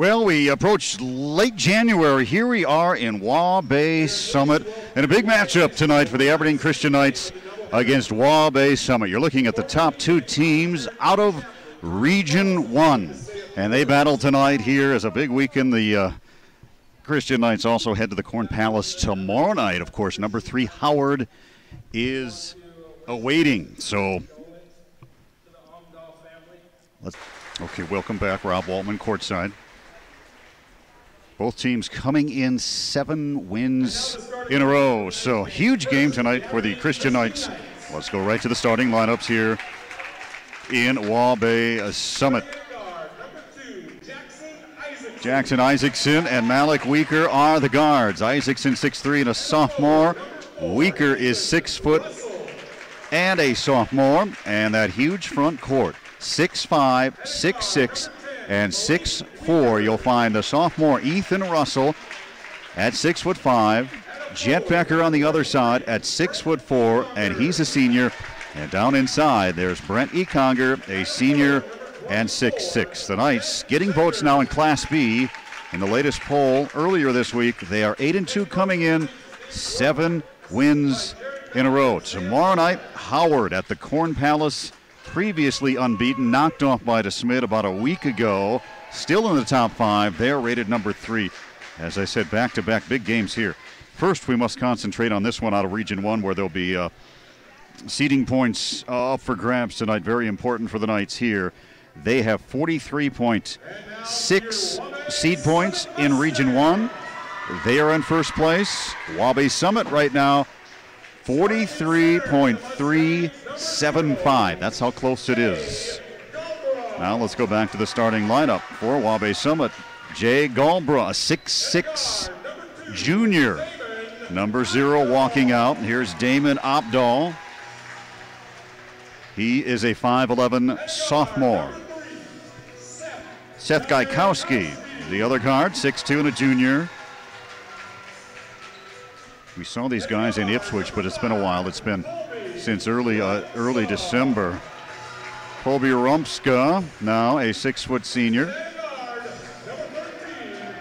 Well, we approach late January. Here we are in Waubay Summit, and a big matchup tonight for the Aberdeen Christian Knights against Waubay Summit. You're looking at the top two teams out of Region 1, and they battle tonight here as a big weekend. The Christian Knights also head to the Corn Palace tomorrow night. Of course, number 3 Howard is awaiting. So, okay, welcome back, Rob Waltman courtside. Both teams coming in 7 wins in a row. So huge game tonight for the Christian Knights. Let's go right to the starting lineups here in Waubay Summit. Jackson Isaacson and Malik Weaker are the guards. Isaacson 6'3" and a sophomore. Weaker is 6 foot and a sophomore. And that huge front court, 6'5", 6'6", and 6'4". You'll find the sophomore Ethan Russell at 6'5". Jet Becker on the other side at 6'4", and he's a senior. And down inside, there's Brent Econger, a senior, and 6'6". The Knights getting votes now in Class B. In the latest poll earlier this week, they are 8-2 coming in, 7 wins in a row. Tomorrow night, Howard at the Corn Palace, previously unbeaten, knocked off by DeSmit about a week ago. Still in the top 5. They're rated number 3. As I said, back-to-back big games here. First, we must concentrate on this one out of Region 1, where there'll be seeding points up for grabs tonight. Very important for the Knights here. They have 43.6 seed points in Region 1. They are in first place. Waubay Summit right now, 43.375. That's how close it is. Now let's go back to the starting lineup for Waubay Summit. Jay Galbra, a 6'6" junior. Number 0 walking out. Here's Damon Opdahl. He is a 5'11" sophomore. Seth Gaikowski, the other guard, 6'2" and a junior. We saw these guys in Ipswich, but it's been a while. It's been since early December. Colby Rumpska, now a 6-foot senior.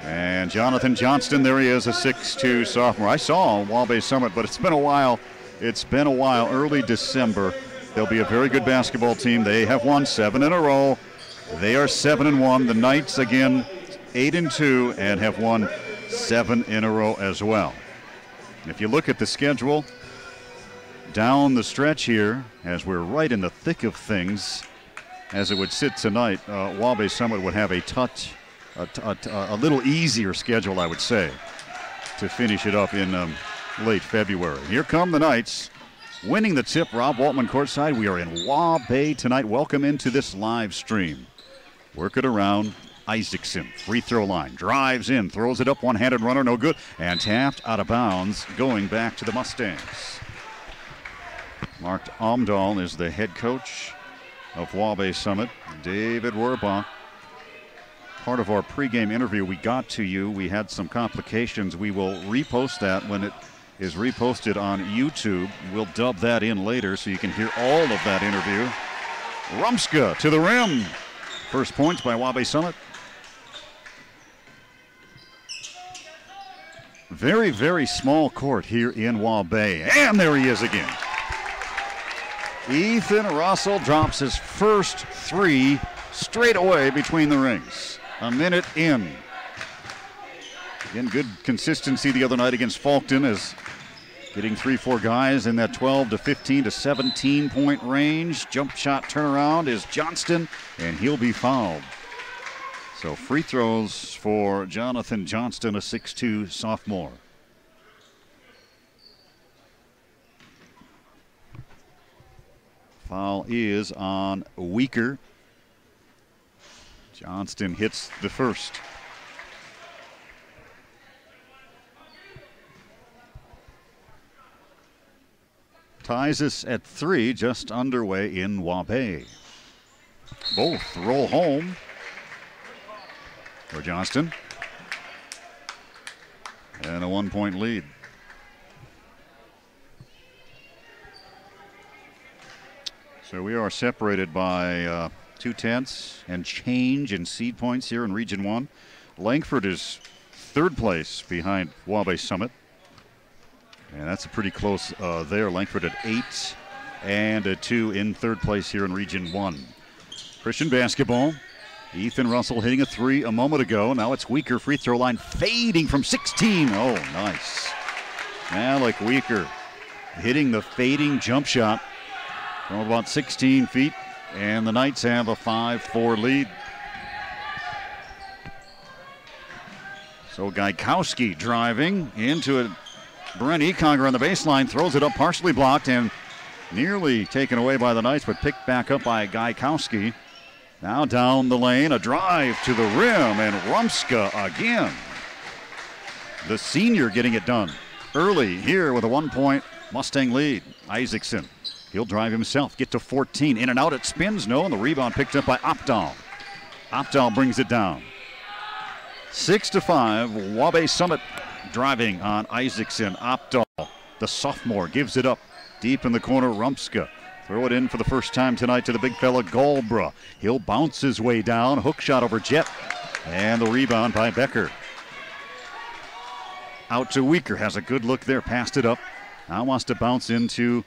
And Jonathan Johnston, there he is, a 6'2" sophomore. I saw Waubay Summit, but it's been a while. It's been a while, early December. They'll be a very good basketball team. They have won 7 in a row. They are 7-1. The Knights, again, 8-2, and have won 7 in a row as well. If you look at the schedule down the stretch here, as we're right in the thick of things, as it would sit tonight, Waubay Summit would have a little easier schedule, I would say, to finish it up in late February. Here come the Knights. Winning the tip, Rob Waltman courtside. We are in Waubay tonight. Welcome into this live stream. Work it around. Isaacson, free throw line, drives in, throws it up, one-handed runner, no good, and tapped out of bounds, going back to the Mustangs. Mark Omdahl is the head coach of Waubay Summit. David Werbach. Part of our pregame interview we got to you. We had some complications. We will repost that when it is reposted on YouTube. We'll dub that in later so you can hear all of that interview. Rumska to the rim. First points by Waubay Summit. Very, very small court here in Waubay. And there he is again. Ethan Russell drops his first 3 straight away between the rings. A minute in. Again, good consistency the other night against Falkton, as getting 3-4 guys in that 12 to 15 to 17 point range. Jump shot turnaround is Johnston, and he'll be fouled. So free throws for Jonathan Johnston, a 6'2" sophomore. Foul is on Weaker. Johnston hits the first. Ties us at 3, just underway in Waubay. Both roll home for Johnston. And a 1-point lead. So we are separated by 2/10 and change in seed points here in Region 1. Langford is third place behind Waubay Summit. And that's a pretty close there. Langford at 8 and a 2 in third place here in Region 1. Christian basketball. Ethan Russell hitting a 3 a moment ago. Now it's Weaker, free throw line, fading from 16. Oh, nice. Malik Weaker hitting the fading jump shot from about 16 feet. And the Knights have a 5-4 lead. So Gaikowski driving into it. Brent Econger on the baseline, throws it up, partially blocked and nearly taken away by the Knights, but picked back up by Gaikowski. Now down the lane, a drive to the rim, and Rumska again. The senior getting it done early here with a 1-point Mustang lead. Isaacson, he'll drive himself, get to 14. In and out, it spins, no, and the rebound picked up by Opdahl. Opdahl brings it down. 6-5, Waubay Summit driving on Isaacson. Opdahl, the sophomore, gives it up deep in the corner. Rumska throw it in for the first time tonight to the big fella Galbra. He'll bounce his way down. Hook shot over Jet. And the rebound by Becker. Out to Weaker. Has a good look there. Passed it up. Now wants to bounce into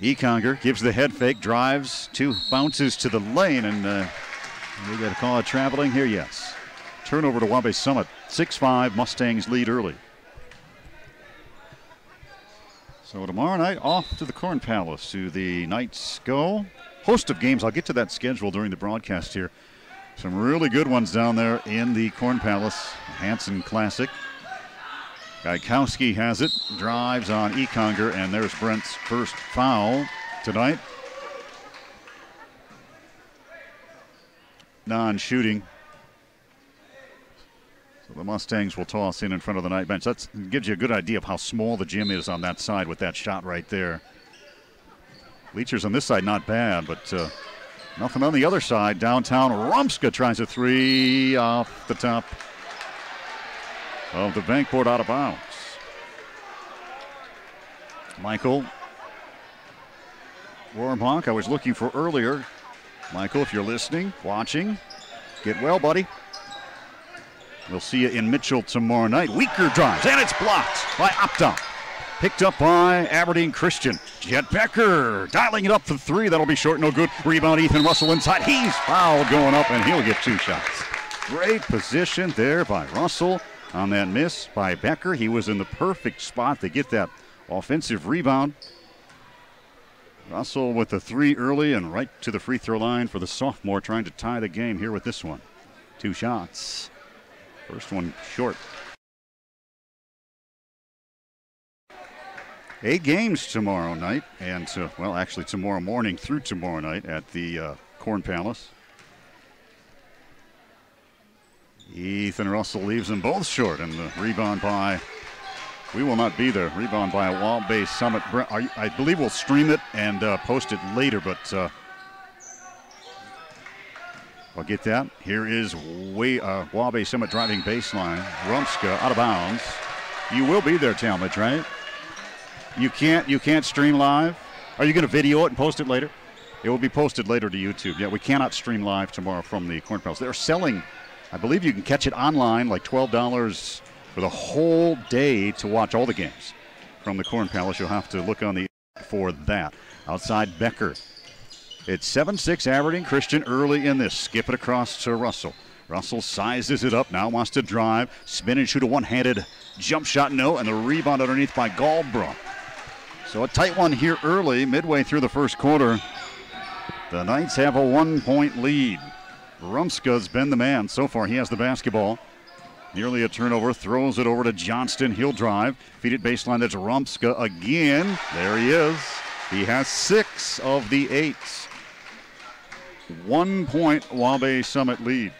Econger. Gives the head fake. Drives. 2 bounces to the lane. And we got to call it traveling here. Yes. Turnover to Waubay Summit. 6-5. Mustangs lead early. So tomorrow night, off to the Corn Palace to the Knights go. Host of games. I'll get to that schedule during the broadcast here. Some really good ones down there in the Corn Palace. Hanson Classic. Gaikowski has it. Drives on Econger, and there's Brent's first foul tonight. Non-shooting. So the Mustangs will toss in front of the Knight bench. That gives you a good idea of how small the gym is on that side with that shot right there. Bleachers on this side not bad, but nothing on the other side. Downtown, Rumska tries a 3 off the top of the bankboard, out of bounds. Michael Rohrbach, I was looking for earlier. Michael, if you're listening, watching, get well, buddy. We'll see you in Mitchell tomorrow night. Weaker drives, and it's blocked by Opdahl. Picked up by Aberdeen Christian. Jet Becker dialing it up for 3. That'll be short, no good. Rebound, Ethan Russell inside. He's fouled going up, and he'll get 2 shots. Great position there by Russell on that miss by Becker. He was in the perfect spot to get that offensive rebound. Russell with the 3 early and right to the free throw line for the sophomore, trying to tie the game here with this one. 2 shots. First one short. 8 games tomorrow night, and well, actually tomorrow morning through tomorrow night at the Corn Palace. Ethan Russell leaves them both short, and the rebound by, we will not be there, rebound by Waubay Summit. I believe we'll stream it and post it later, but I'll get that. Here is Waubay Summit driving baseline. Rumska out of bounds. You will be there, Talmadge, right? You can't stream live. Are you going to video it and post it later? It will be posted later to YouTube. Yeah, we cannot stream live tomorrow from the Corn Palace. They're selling, I believe you can catch it online, like $12 for the whole day to watch all the games from the Corn Palace. You'll have to look on the for that. Outside Becker. It's 7-6 Aberdeen Christian early in this. Skip it across to Russell. Russell sizes it up, now wants to drive, spin and shoot a one-handed jump shot, no, and the rebound underneath by Galbra. So a tight one here early, midway through the first quarter. The Knights have a 1-point lead. Rumska's been the man so far. He has the basketball. Nearly a turnover, throws it over to Johnston. He'll drive, feed it baseline. That's Rumska again. There he is. He has 6 of the 8. 1-point Waubay Summit lead.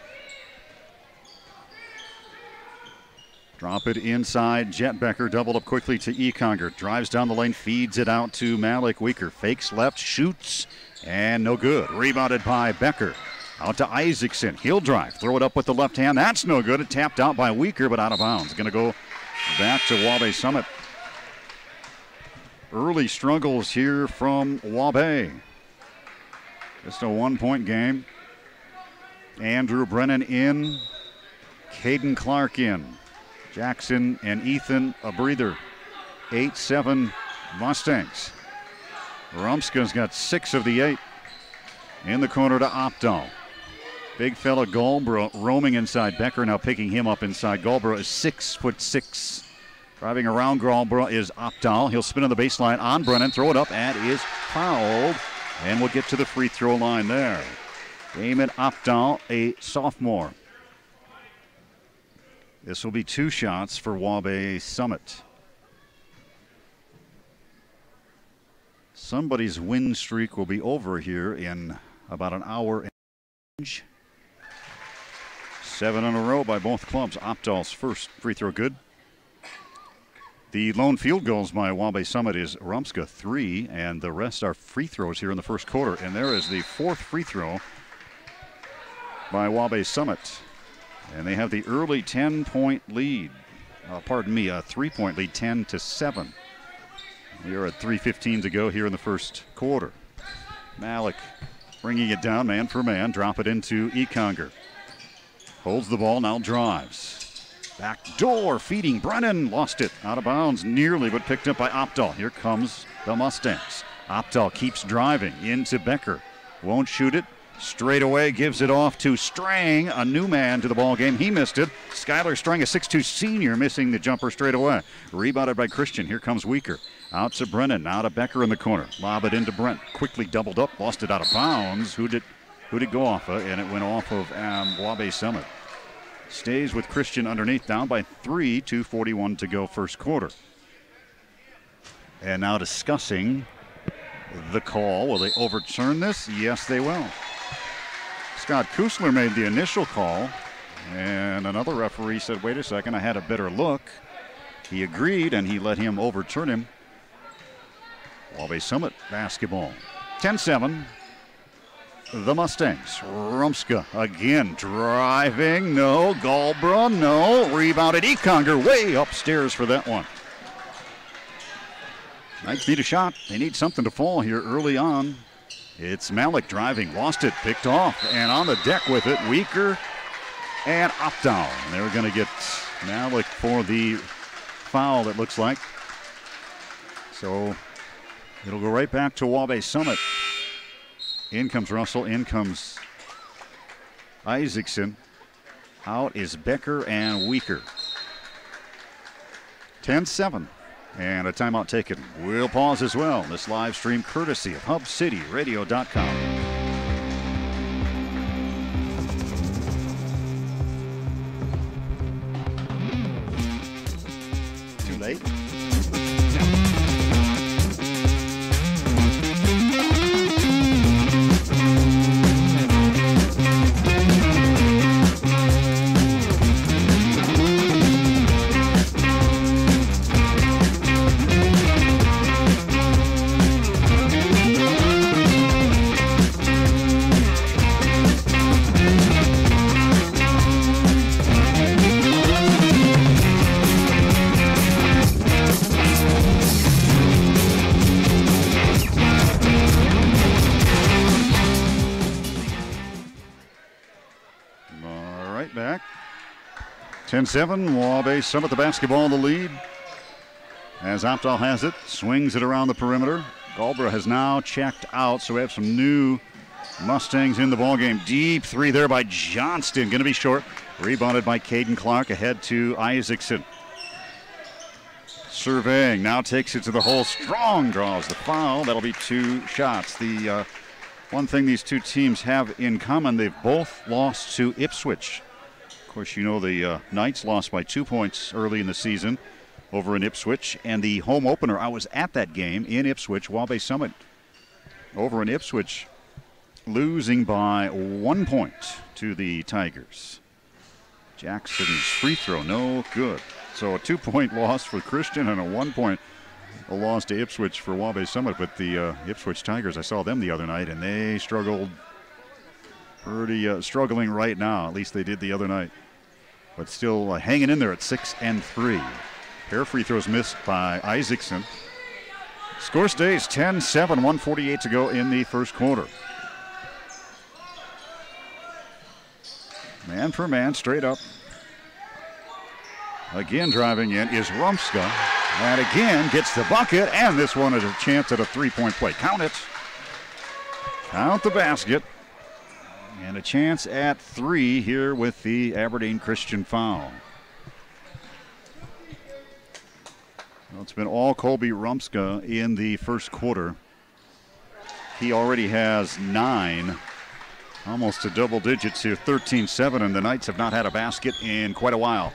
Drop it inside. Jet Becker doubled up quickly to Econger. Drives down the lane, feeds it out to Malik Weaker. Fakes left, shoots, and no good. Rebounded by Becker. Out to Isaacson. He'll drive. Throw it up with the left hand. That's no good. It tapped out by Weaker, but out of bounds. Going to go back to Waubay Summit. Early struggles here from Waubay. Just a 1-point game. Andrew Brennan in Caden Clark in. Jackson and Ethan a breather. 8-7 Mustangs. Rumska's got 6 of the 8. In the corner to Opdahl. Big fella Galbra roaming inside Becker, now picking him up inside. Galbra is 6'6". Driving around Galbra is Opdahl. He'll spin on the baseline on Brennan, throw it up, and is fouled. And we'll get to the free throw line there. Damon Opdahl, a sophomore. This will be 2 shots for Waubay Summit. Somebody's win streak will be over here in about an hour and change. 7 in a row by both clubs. Opdahl's first free throw good. The lone field goals by Waubay Summit is Rumska 3, and the rest are free throws here in the first quarter. And there is the 4th free throw by Waubay Summit. And they have the early 10-point lead. A 3-point lead, 10-7. We are at 3:15 to go here in the first quarter. Malik bringing it down man for man. Drop it into Econger. Holds the ball, now drives. Back door, feeding Brennan. Lost it out of bounds nearly, but picked up by Opdahl. Here comes the Mustangs. Opdahl keeps driving into Becker. Won't shoot it. Straight away, gives it off to Strang, a new man to the ball game. He missed it. Skylar Strang, a 6'2 senior, missing the jumper straight away. Rebounded by Christian. Here comes Weaker. Out to Brennan, now to Becker in the corner. Lob it into Brent. Quickly doubled up, lost it out of bounds. Who did it go off of? And it went off of Waubay Summit. Stays with Christian underneath, down by 3, 2:41 to go first quarter. And now discussing the call. Will they overturn this? Yes, they will. Scott Kusler made the initial call, and another referee said, wait a second, I had a better look. He agreed, and he let him overturn him. Waubay Summit basketball. 10-7. The Mustangs. Rumska again driving. No. Galbra. No. Rebounded. Econger way upstairs for that one. Knights need a shot. They need something to fall here early on. It's Malik driving. Lost it. Picked off. And on the deck with it. Weaker and Opdahl. And they're going to get Malik for the foul, it looks like. So it'll go right back to Waubay Summit. In comes Russell, in comes Isaacson. Out is Becker and Weaker. 10-7 and a timeout taken. We'll pause as well. This live stream courtesy of HubCityRadio.com. Too late? Back. 10-7, Waubay Summit the basketball in the lead. As Opdahl has it, swings it around the perimeter. Galbra has now checked out, so we have some new Mustangs in the ballgame. Deep three there by Johnston, going to be short. Rebounded by Caden Clark, ahead to Isaacson. Surveying, now takes it to the hole. Strong draws the foul. That'll be 2 shots. The one thing these two teams have in common, they've both lost to Ipswich. Of course, you know the Knights lost by 2 points early in the season over in Ipswich. And the home opener, I was at that game in Ipswich. Waubay Summit over in Ipswich, losing by 1 point to the Tigers. Jackson's free throw, no good. So a 2-point loss for Christian and a 1-point loss to Ipswich for Waubay Summit. But the Ipswich Tigers, I saw them the other night, and they struggled. Pretty struggling right now. At least they did the other night. But still hanging in there at 6 and 3. Pair of free throws missed by Isaacson. Score stays 10-7, 1:48 to go in the first quarter. Man for man, straight up. Again driving in is Rumska. And again gets the bucket, and this one is a chance at a three-point play. Count it. Count the basket. And a chance at three here with the Aberdeen Christian foul. Well, it's been all Colby Rumska in the first quarter. He already has 9, almost to double digits here, 13-7, and the Knights have not had a basket in quite a while.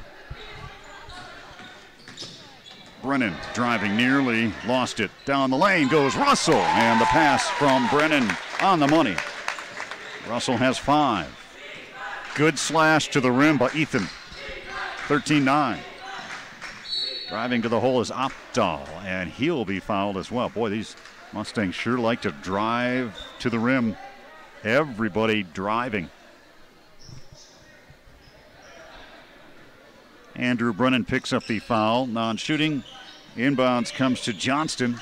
Brennan driving, nearly lost it. Down the lane goes Russell, and the pass from Brennan on the money. Russell has 5. Good slash to the rim by Ethan. 13-9. Driving to the hole is Opdahl, and he'll be fouled as well. Boy, these Mustangs sure like to drive to the rim. Everybody driving. Andrew Brennan picks up the foul. Non-shooting. Inbounds comes to Johnston.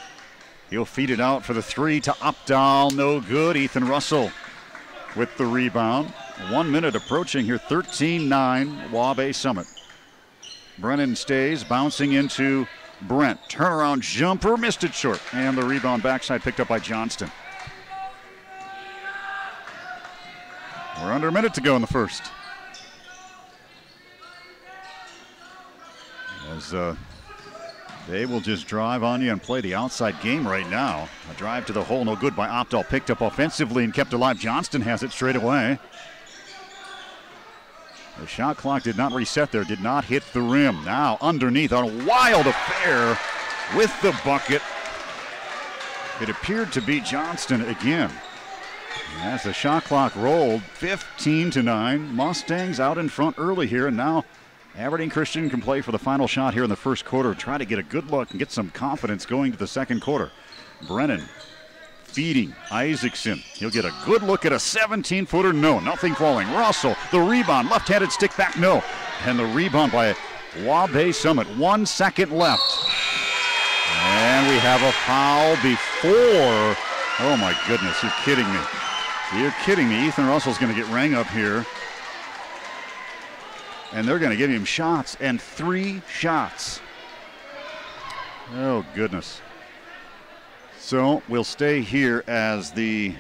He'll feed it out for the 3 to Opdahl. No good. Ethan Russell with the rebound. 1 minute approaching here. 13-9 Waubay Summit. Brennan stays, bouncing into Brent. Turnaround jumper, missed it short. And the rebound backside picked up by Johnston. We're under a minute to go in the first. As they will just drive on you and play the outside game right now. A drive to the hole, no good by Opdahl. Picked up offensively and kept alive. Johnston has it straight away. The shot clock did not reset there, did not hit the rim. Now underneath, a wild affair with the bucket. It appeared to be Johnston again. As the shot clock rolled, 15-9. Mustangs out in front early here, and now Aberdeen Christian can play for the final shot here in the first quarter. Try to get a good look and get some confidence going to the second quarter. Brennan feeding Isaacson. He'll get a good look at a 17-footer. No, nothing falling. Russell, the rebound, left-handed stick back, no. And the rebound by Waubay Summit. 1 second left. And we have a foul before. Oh my goodness, you're kidding me. You're kidding me. Ethan Russell's going to get rang up here. And they're going to give him shots, and 3 shots. Oh goodness. So we'll stay here as the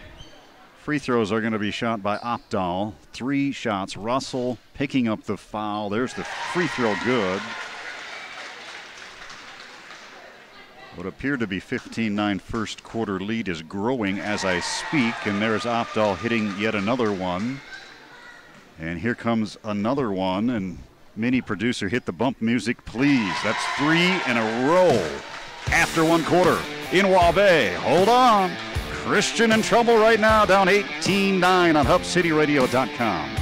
free throws are going to be shot by Opdahl. 3 shots. Russell picking up the foul. There's the free throw, good. What appeared to be 15-9 first quarter lead is growing as I speak, and there's Opdahl hitting yet another one. And here comes another one, and mini producer, hit the bump music, please. That's 3 in a row after 1 quarter in Waubay. Hold on. Christian in trouble right now, down 18-9 on HubCityRadio.com.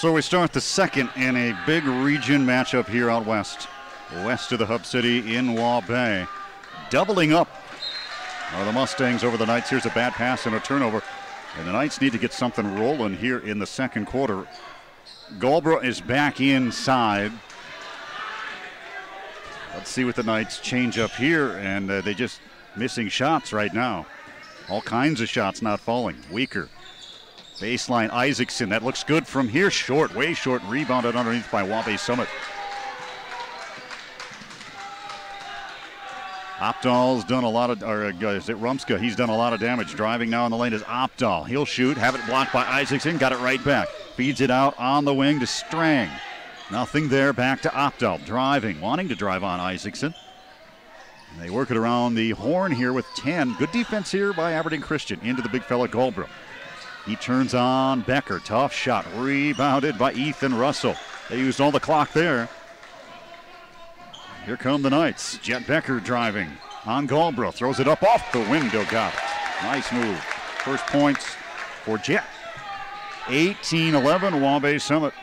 So we start the second in a big region matchup here out west. West of the Hub City in Waubay. Doubling up are the Mustangs over the Knights. Here's a bad pass and a turnover. And the Knights need to get something rolling here in the second quarter. Galbra is back inside. Let's see what the Knights change up here. And they just missing shots right now. All kinds of shots not falling. Weaker. Baseline Isaacson, that looks good from here. Short, way short, rebounded underneath by Waubay Summit. Opdahl's done a lot of, or is it Rumska? He's done a lot of damage. Driving now in the lane is Opdahl. He'll shoot, have it blocked by Isaacson, got it right back. Feeds it out on the wing to Strang. Nothing there, back to Opdahl. Driving, wanting to drive on Isaacson. And they work it around the horn here with 10. Good defense here by Aberdeen Christian into the big fella Goldbrook. He turns on Becker. Tough shot. Rebounded by Ethan Russell. They used all the clock there. Here come the Knights. Jet Becker driving on Goldbrook. Throws it up off the window. Got it. Nice move. First points for Jet. 18-11 Waubay Summit.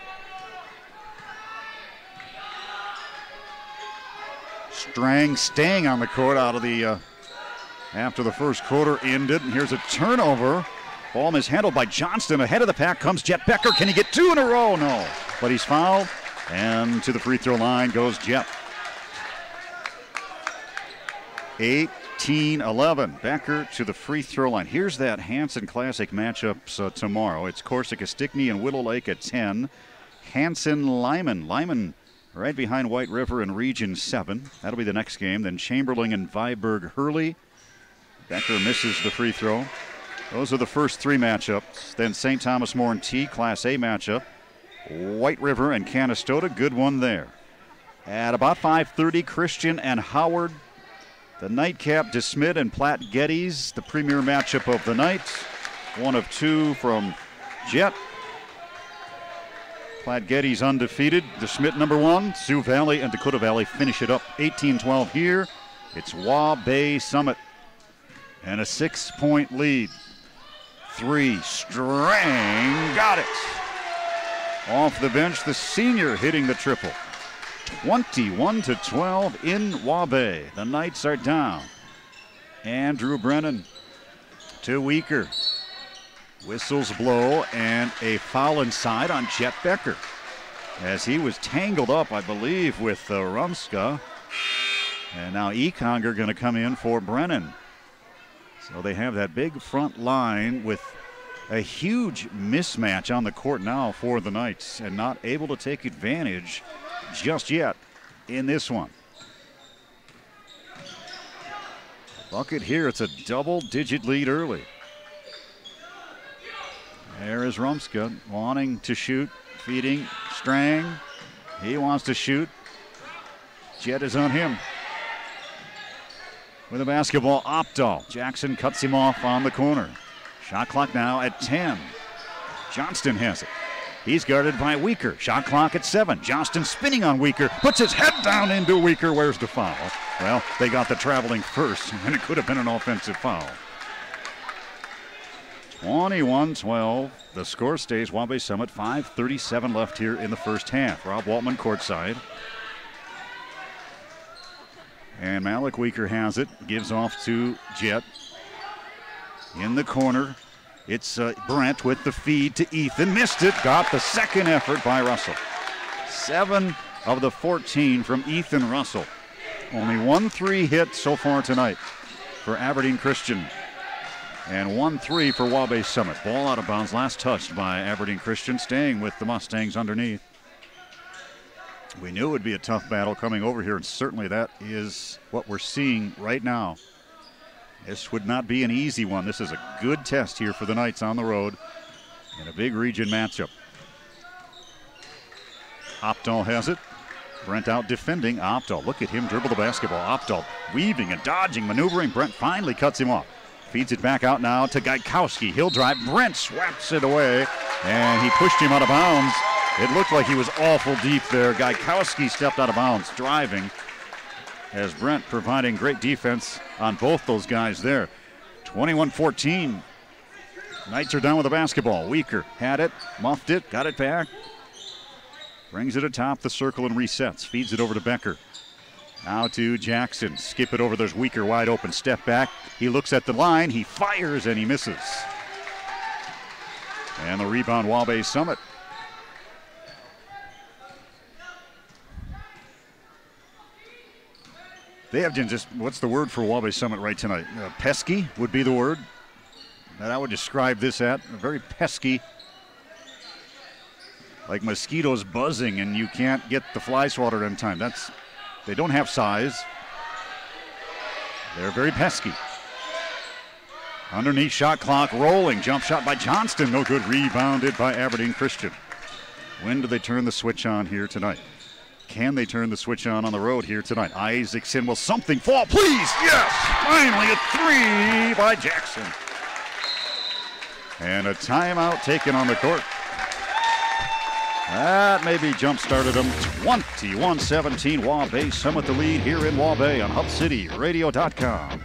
Strang staying on the court out of the after the first quarter ended. And here's a turnover. Ball mishandled by Johnston. Ahead of the pack comes Jet Becker. Can he get two in a row? No. But he's fouled. And to the free throw line goes Jet. 18-11. Becker to the free throw line. Here's that Hanson Classic matchups tomorrow. It's Corsica Stickney and Willow Lake at 10. Hanson-Lyman. Lyman right behind White River in Region 7. That'll be the next game. Then Chamberlain and Viborg-Hurley. Becker misses the free throw. Those are the first three matchups. Then St. Thomas More and T, Class A matchup. White River and Canastota, good one there. At about 5:30, Christian and Howard. The nightcap, DeSmit and Platte Geddes, the premier matchup of the night. One of two from Jet. Platte Geddes undefeated. DeSmit number one. Sioux Valley and Dakota Valley finish it up 18-12 here. It's Waubay Summit. And a 6-point lead. Three. Strang got it. Off the bench, the senior hitting the triple. 21-12 in Waubay. The Knights are down. Andrew Brennan to Weaker. Whistles blow and a foul inside on Jet Becker as he was tangled up, I believe, with Rumska. And now Econger going to come in for Brennan. So they have that big front line with a huge mismatch on the court now for the Knights and not able to take advantage just yet in this one. Bucket here, it's a double-digit lead early. There is Rumska wanting to shoot, feeding Strang. He wants to shoot. Jet is on him. With a basketball, Opdahl. Jackson cuts him off on the corner. Shot clock now at 10. Johnston has it. He's guarded by Weaker. Shot clock at 7. Johnston spinning on Weaker. Puts his head down into Weaker. Where's the foul? Well, they got the traveling first, and it could have been an offensive foul. 21-12. The score stays Waubay Summit. 5:37 left here in the first half. Rob Waltman courtside. And Malik Weaker has it. Gives off to Jet. In the corner. It's Brent with the feed to Ethan. Missed it. Got the second effort by Russell. 7 of the 14 from Ethan Russell. Only 1-3 hit so far tonight for Aberdeen Christian. And 1-3 for Waubay Summit. Ball out of bounds. Last touched by Aberdeen Christian. Staying with the Mustangs underneath. We knew it would be a tough battle coming over here, and certainly that is what we're seeing right now. This would not be an easy one. This is a good test here for the Knights on the road in a big region matchup. Opdahl has it. Brent out defending. Opdahl, look at him dribble the basketball. Opdahl weaving and dodging, maneuvering. Brent finally cuts him off. Feeds it back out now to Gaikowski. He'll drive. Brent sweeps it away, and he pushed him out of bounds. It looked like he was awful deep there. Gaikowski stepped out of bounds, driving, as Brent providing great defense on both those guys there. 21-14. Knights are down with the basketball. Weaker had it, muffed it, got it back. Brings it atop the circle and resets. Feeds it over to Becker. Now to Jackson. Skip it over. There's Weaker wide open. Step back. He looks at the line. He fires and he misses. And the rebound, Waubay Summit. They have just, what's the word for Waubay Summit right tonight? Pesky would be the word that I would describe this at. Very pesky. Like mosquitoes buzzing and you can't get the fly swatter in time. They don't have size. They're very pesky. Underneath shot clock rolling. Jump shot by Johnston. No good. Rebounded by Aberdeen Christian. When do they turn the switch on here tonight? Can they turn the switch on the road here tonight? Isaacson, will something fall? Please, yes! Finally a three by Jackson. And a timeout taken on the court. That maybe jump-started them. 21-17, Waubay Summit the lead here in Waubay on HubCityRadio.com.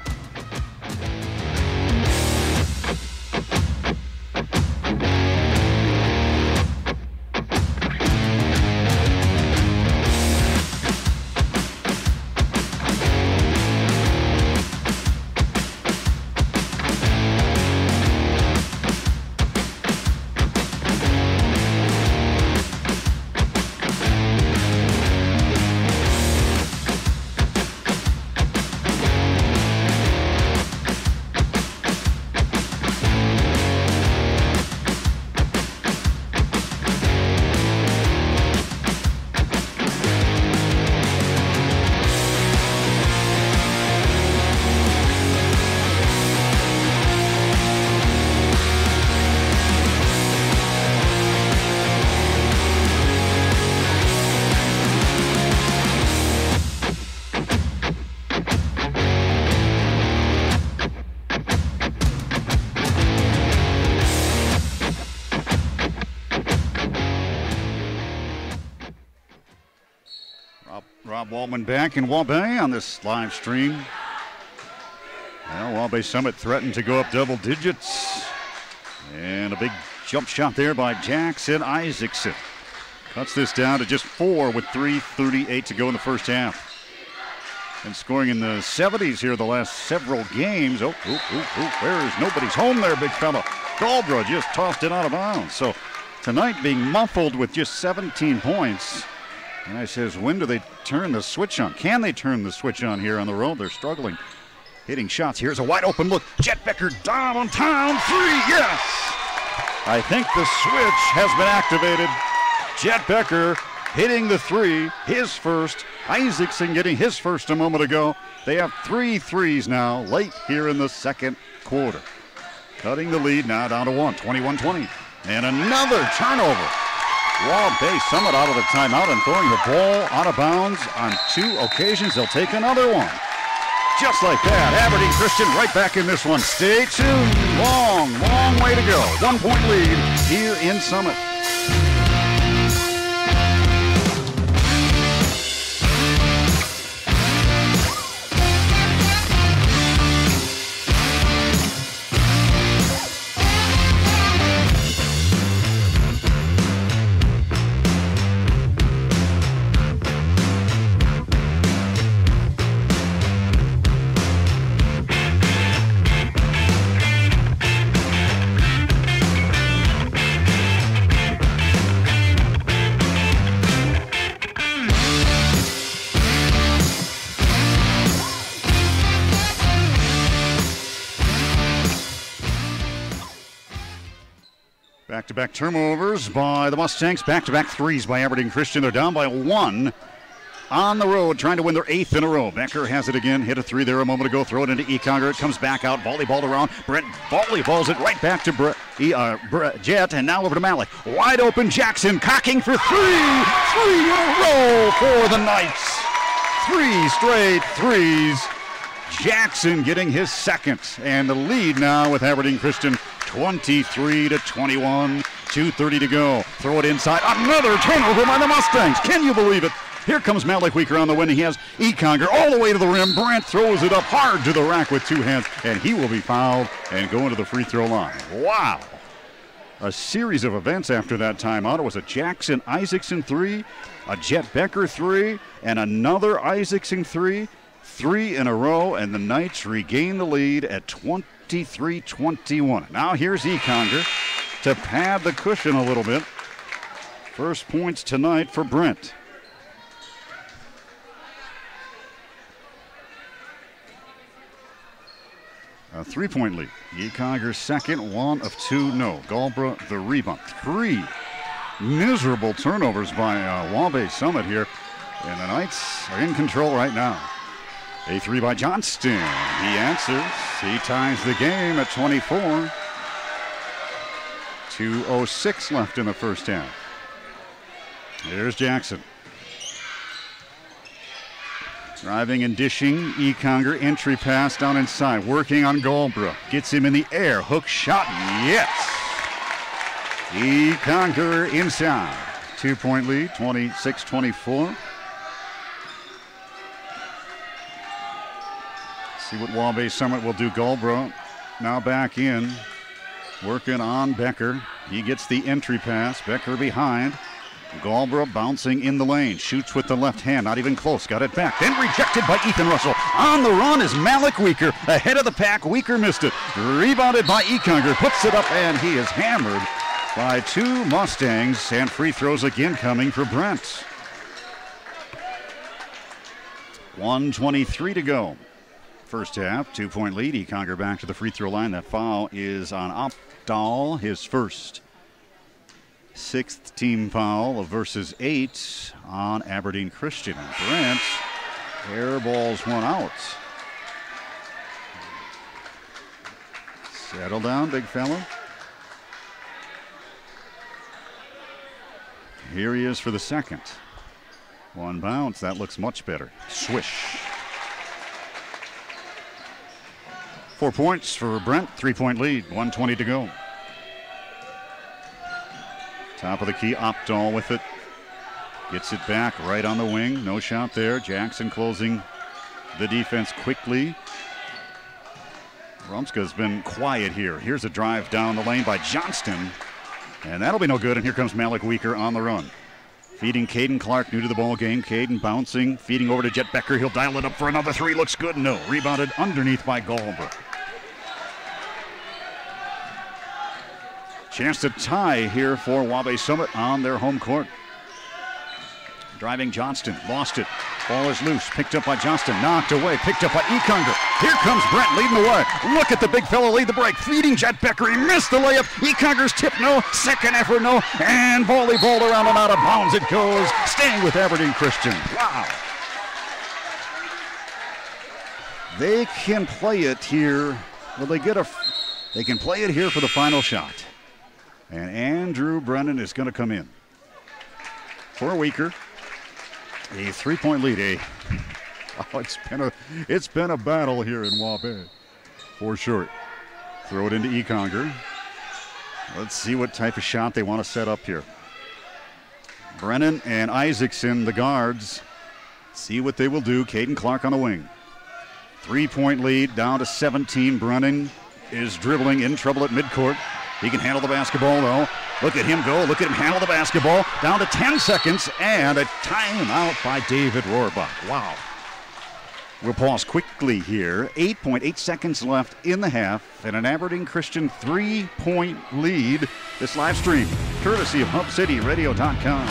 Rob Waldman back in Waubay on this live stream. Well, Waubay Summit threatened to go up double digits. And a big jump shot there by Jackson Isaacson. Cuts this down to just 4 with 3:38 to go in the first half. And scoring in the 70s here the last several games. Nobody's home there, big fella. Galbraith just tossed it out of bounds. So tonight being muffled with just 17 points. And I says, when do they turn the switch on? Can they turn the switch on here on the road? They're struggling. Hitting shots. Here's a wide open look. Jet Becker downtown three. Yes! I think the switch has been activated. Jet Becker hitting the three, his first. Isaacson getting his first a moment ago. They have 3 threes now late here in the second quarter. Cutting the lead now down to 1, 21-20. And another turnover. Waubay Summit out of the timeout and throwing the ball out of bounds on 2 occasions. They'll take another one. Just like that, Aberdeen Christian right back in this one. Stay tuned. Long way to go. 1-point lead here in Summit. Back-to-back turnovers by the Mustangs. Back-to-back threes by Aberdeen Christian. They're down by 1 on the road, trying to win their 8th in a row. Becker has it again. Hit a 3 there a moment ago. Throw it into Econger. It comes back out. Volleyballed around. Brent volleyballs it right back to Jet. And now over to Malik. Wide open. Jackson cocking for 3. 3 in a row for the Knights. 3 straight threes. Jackson getting his second. And the lead now with Aberdeen Christian. 23-21, 2:30 to go. Throw it inside. Another turnover by the Mustangs. Can you believe it? Here comes Malik Weaker on the win. He has Econger all the way to the rim. Brent throws it up hard to the rack with 2 hands, and he will be fouled and go into the free throw line. Wow. A series of events after that timeout. It was a Jackson Isaacson 3, a Jet Becker 3, and another Isaacson 3. 3 in a row, and the Knights regain the lead at 23-21. Now here's Econger to pad the cushion a little bit. First points tonight for Brent. A 3-point lead. Econger's second, 1 of 2, no. Galbraith the rebound. 3 miserable turnovers by Waubay Summit here, and the Knights are in control right now. A three by Johnston. He answers. He ties the game at 24. 2:06 left in the first half. Here's Jackson. Driving and dishing. Econger entry pass down inside. Working on Goldbrook. Gets him in the air. Hook shot. Yes. Econger inside. 2-point lead. 26-24. See what Waubay Summit will do. Goldbrook now back in. Working on Becker. He gets the entry pass. Becker behind. Goldbrook bouncing in the lane. Shoots with the left hand. Not even close. Got it back. Then rejected by Ethan Russell. On the run is Malik Weaker. Ahead of the pack. Weaker missed it. Rebounded by Econger. Puts it up and he is hammered by two Mustangs. And free throws again coming for Brent. 1:23 to go. First half, 2-point lead. Econger back to the free throw line. That foul is on Opdahl, his first. Sixth team foul of versus 8 on Aberdeen Christian. And Brent airballs one out. Settle down, big fella. Here he is for the second. One bounce. That looks much better. Swish. 4 points for Brent. 3-point lead. 1:20 to go. Top of the key, Opdahl with it. Gets it back right on the wing. No shot there. Jackson closing the defense quickly. Rumska's been quiet here. Here's a drive down the lane by Johnston. And that'll be no good. And here comes Malik Weaker on the run. Feeding Caden Clark, new to the ball game. Caden bouncing, feeding over to Jet Becker. He'll dial it up for another three. Looks good. No. Rebounded underneath by Goldbrook. Chance to tie here for Waubay Summit on their home court. Driving Johnston, lost it. Ball is loose, picked up by Johnston, knocked away, picked up by Econger. Here comes Brent leading the way. Look at the big fellow lead the break. Feeding Jet Becker, he missed the layup. Econger's tip, no. Second effort, no. And volleyball around and out of bounds it goes. Staying with Aberdeen Christian. Wow. They can play it here. Will they get they can play it here for the final shot. And Andrew Brennan is going to come in. For Weaker. A 3-point lead. It's been a battle here in Waubay. For sure. Throw it into Econger. Let's see what type of shot they want to set up here. Brennan and Isaacson, the guards. See what they will do. Caden Clark on the wing. 3-point lead down to 17. Brennan is dribbling, in trouble at midcourt. He can handle the basketball, though. Look at him go. Look at him handle the basketball. Down to 10 seconds, and a timeout by David Rohrbach. Wow. We'll pause quickly here. 8.8 seconds left in the half, and an Aberdeen Christian 3-point lead. This live stream, courtesy of HubCityRadio.com.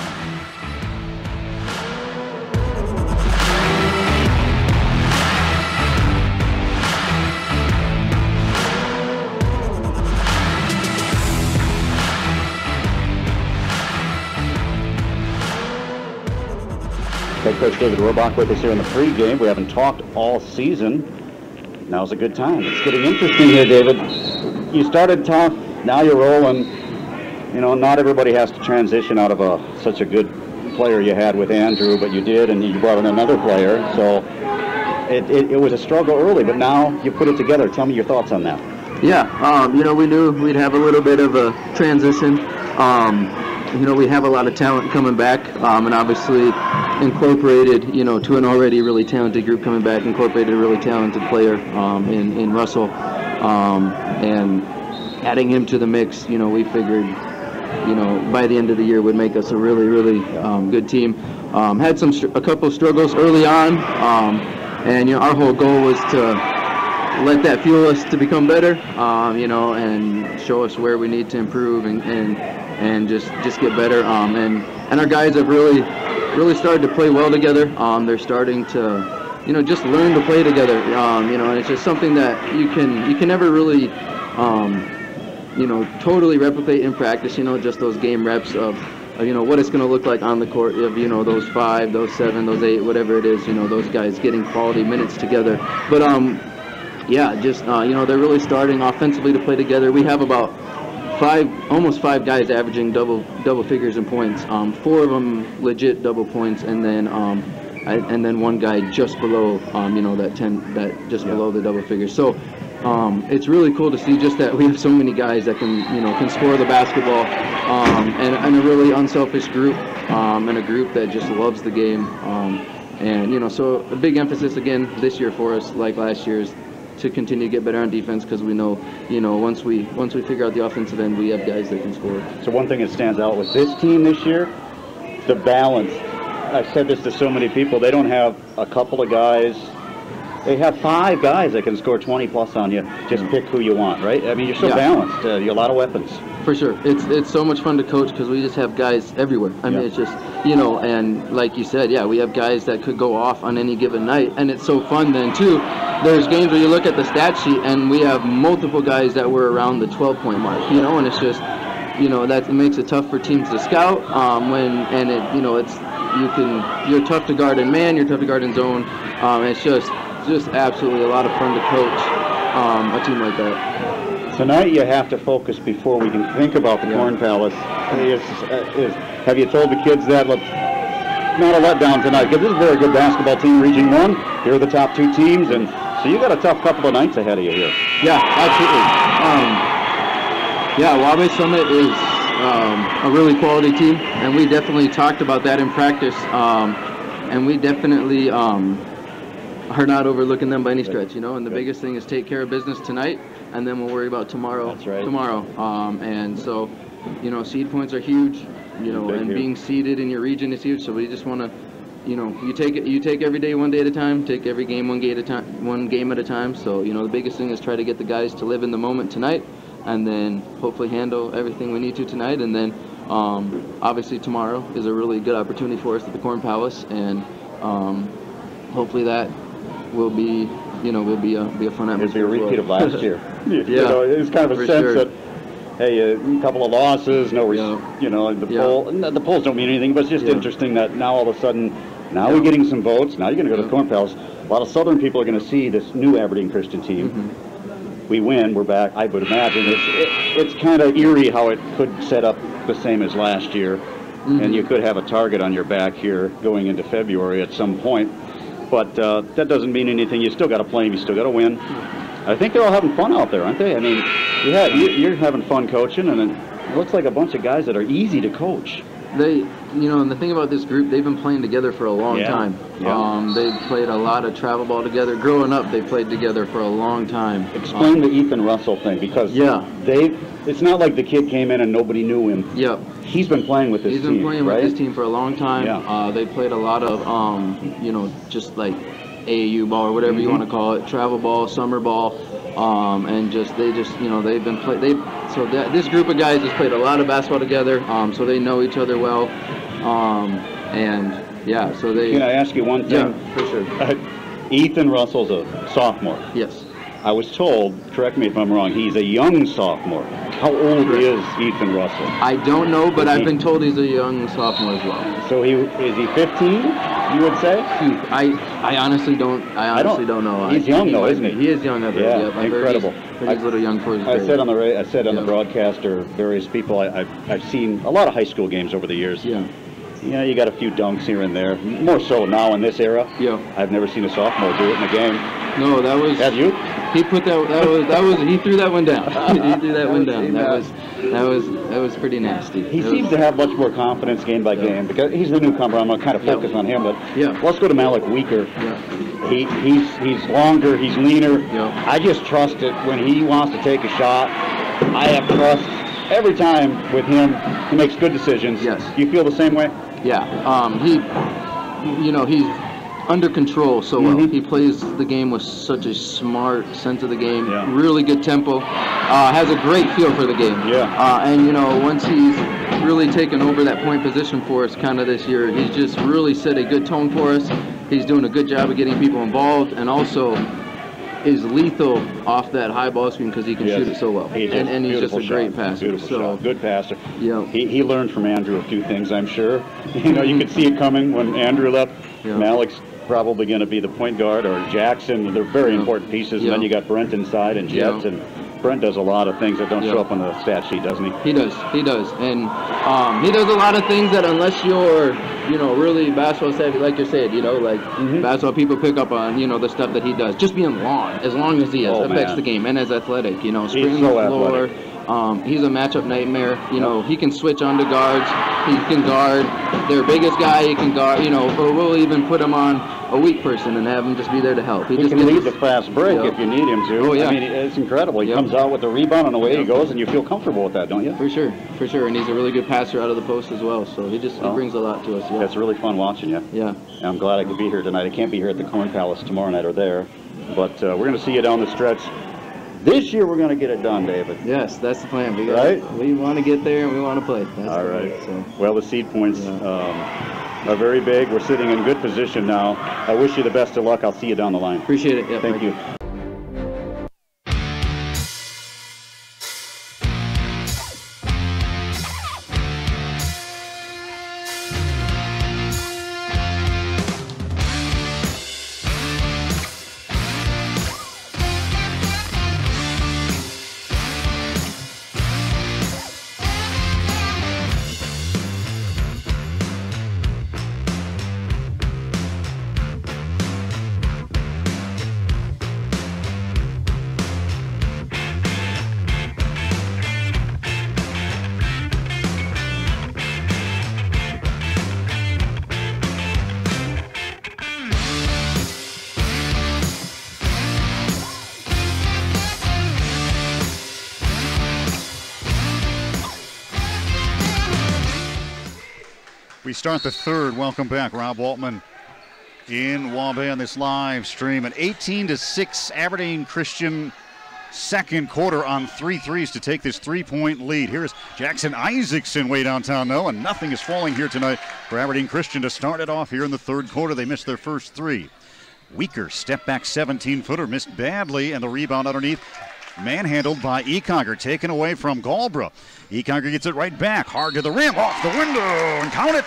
Head coach David Rohrbach with us here in the pregame. We haven't talked all season. Now's a good time. It's getting interesting here, David. You started tough, now you're rolling. You know, not everybody has to transition out of such a good player you had with Andrew, but you did, and you brought in another player. So it was a struggle early, but now you put it together. Tell me your thoughts on that. Yeah, you know, we knew we'd have a little bit of a transition. You know, we have a lot of talent coming back, and obviously incorporated, you know, to an already really talented group coming back, incorporated a really talented player in Russell, and adding him to the mix, you know, we figured, you know, by the end of the year would make us a really, really good team. Had a couple of struggles early on, and, you know, our whole goal was to let that fuel us to become better, you know, and show us where we need to improve and just get better. And our guys have really started to play well together. They're starting to, you know, just learn to play together. You know, and it's just something that you can never really, you know, totally replicate in practice. You know, just those game reps of what it's going to look like on the court of, those 5, those 7, those 8, whatever it is, those guys getting quality minutes together. But, yeah, just, they're really starting offensively to play together. We have about almost 5 guys averaging double figures in points. 4 of them legit double points, and then 1 guy just below, below the double figures. So it's really cool to see just that we have so many guys that can score the basketball, and a really unselfish group, and a group that just loves the game. So a big emphasis again this year for us, like last year, is to continue to get better on defense, because we know, once we figure out the offensive end, we have guys that can score. So one thing that stands out with this team this year, the balance. I've said this to so many people. They don't have a couple of guys. They have 5 guys that can score 20 plus on you. Just pick who you want, right? I mean, you're so balanced. You have a lot of weapons. For sure. It's so much fun to coach because we just have guys everywhere. I mean, it's just, and like you said, we have guys that could go off on any given night. And it's so fun then, too. There's games where you look at the stat sheet and we have multiple guys that were around the 12-point mark, and it's just, that makes it tough for teams to scout. You're tough to guard in man, you're tough to guard in zone. It's just absolutely a lot of fun to coach a team like that. Tonight you have to focus before we can think about the Corn Palace. Have you told the kids that? Look, not a letdown tonight, because this is a very good basketball team, Region 1. Here are the top 2 teams, and so you got a tough couple of nights ahead of you here. Yeah, absolutely. Waubay Summit is a really quality team, and we definitely talked about that in practice, and we definitely are not overlooking them by any stretch, and the biggest thing is take care of business tonight, and then we'll worry about tomorrow. That's right. Tomorrow. And so, seed points are huge, and being seeded in your region is huge, so we just want to, you take every day one day at a time, take every game one game at a time. So, the biggest thing is try to get the guys to live in the moment tonight, and then hopefully handle everything we need to tonight, and then obviously tomorrow is a really good opportunity for us at the Corn Palace, and hopefully that will be a fun atmosphere. It'll be a repeat of last year. It's kind of a sense sure. that, hey, a couple of losses, the polls don't mean anything, but it's just interesting that now all of a sudden, we're getting some votes. Now you're going to go to the Corn Palace. A lot of Southern people are going to see this new Aberdeen Christian team. Mm-hmm. We win, we're back. I would imagine it's kind of eerie how it could set up the same as last year, and you could have a target on your back here going into February at some point. But that doesn't mean anything. You still got to play them. You still got to win. I think they're all having fun out there, aren't they? I mean, you're having fun coaching, and it looks like a bunch of guys that are easy to coach. And the thing about this group, they've been playing together for a long time. Yeah. They've played a lot of travel ball together. Growing up, they played together for a long time. Explain the Ethan Russell thing, because it's not like the kid came in and nobody knew him. Yeah. He's been playing with this team, He's been playing right? with this team for a long time. Yeah. They played a lot of, just like AAU ball or whatever you want to call it, travel ball, summer ball, and they've been this group of guys has played a lot of basketball together, so they know each other well, so they. Can I ask you one thing? Yeah, for sure. Ethan Russell's a sophomore. Yes. I was told, correct me if I'm wrong, he's a young sophomore. How old is Ethan Russell? I don't know, but I've been told he's a young sophomore as well. So is he 15, you would say? I honestly don't know. He's young though, isn't he? He is young. Yeah, incredible. He's a little young for his grade. I said on the broadcast, or various people, I've seen a lot of high school games over the years. Yeah. Yeah, you got a few dunks here and there. More so now in this era. Yeah. I've never seen a sophomore do it in a game. No, that was. Have you? He put he threw that one down. He threw that one down. That was pretty nasty. He seems to have much more confidence game by game, because he's the newcomer. I'm going to kind of focus on him, but let's go to Malik Weaker. Yeah. He's longer, he's leaner. Yeah. I just trust it when he wants to take a shot. I have trust every time with him. He makes good decisions. Yes. You feel the same way? Yeah. He's under control so well. He plays the game with such a smart sense of the game. Yeah. Really good tempo. Has a great feel for the game. Yeah. And once he's really taken over that point position for us kind of this year, he's just really set a good tone for us. He's doing a good job of getting people involved, and also is lethal off that high ball screen because he can shoot it so well. And he's just a great passer. Beautiful shot. Good passer. Yeah. He learned from Andrew a few things, I'm sure. You could see it coming when Andrew left. Yeah. Malik's probably going to be the point guard, or Jackson. They're very important pieces. And then you got Brent inside and Jets. And Brent does a lot of things that don't show up on the stat sheet, doesn't he? He does. And he does a lot of things that, unless you're, really basketball savvy, like you said, basketball people pick up on, the stuff that he does. Just being long as he is, affects the game, and as athletic, sprinting the floor. He's a matchup nightmare. He can switch on to guards. He can guard their biggest guy. He can guard, or we'll even put him on a weak person and have him just be there to help. He can lead the fast break if you need him to. Oh, yeah. I mean, it's incredible. He comes out with the rebound and away he goes, and you feel comfortable with that, don't you? For sure. And he's a really good passer out of the post as well. So he brings a lot to us. Yeah. It's really fun watching you. Yeah. And I'm glad I could be here tonight. I can't be here at the Corn Palace tomorrow night or there, but we're going to see you down the stretch. This year we're going to get it done, David. Yes, that's the plan. We want to get there and we want to play. That's all right. Well, the seed points are very big. We're sitting in good position now. I wish you the best of luck. I'll see you down the line. Appreciate it. Thank you. We start the third. Welcome back. Rob Waltman in Waubay on this live stream. An 18-6 Aberdeen Christian second quarter on 3 threes to take this 3-point lead. Here's Jackson Isaacson way downtown now, and nothing is falling here tonight for Aberdeen Christian to start it off here in the third quarter. They missed their first three. Weaker step back 17-footer, missed badly, and the rebound underneath. Manhandled by Econger, taken away from Galbra. Econger gets it right back, hard to the rim, off the window, and count it!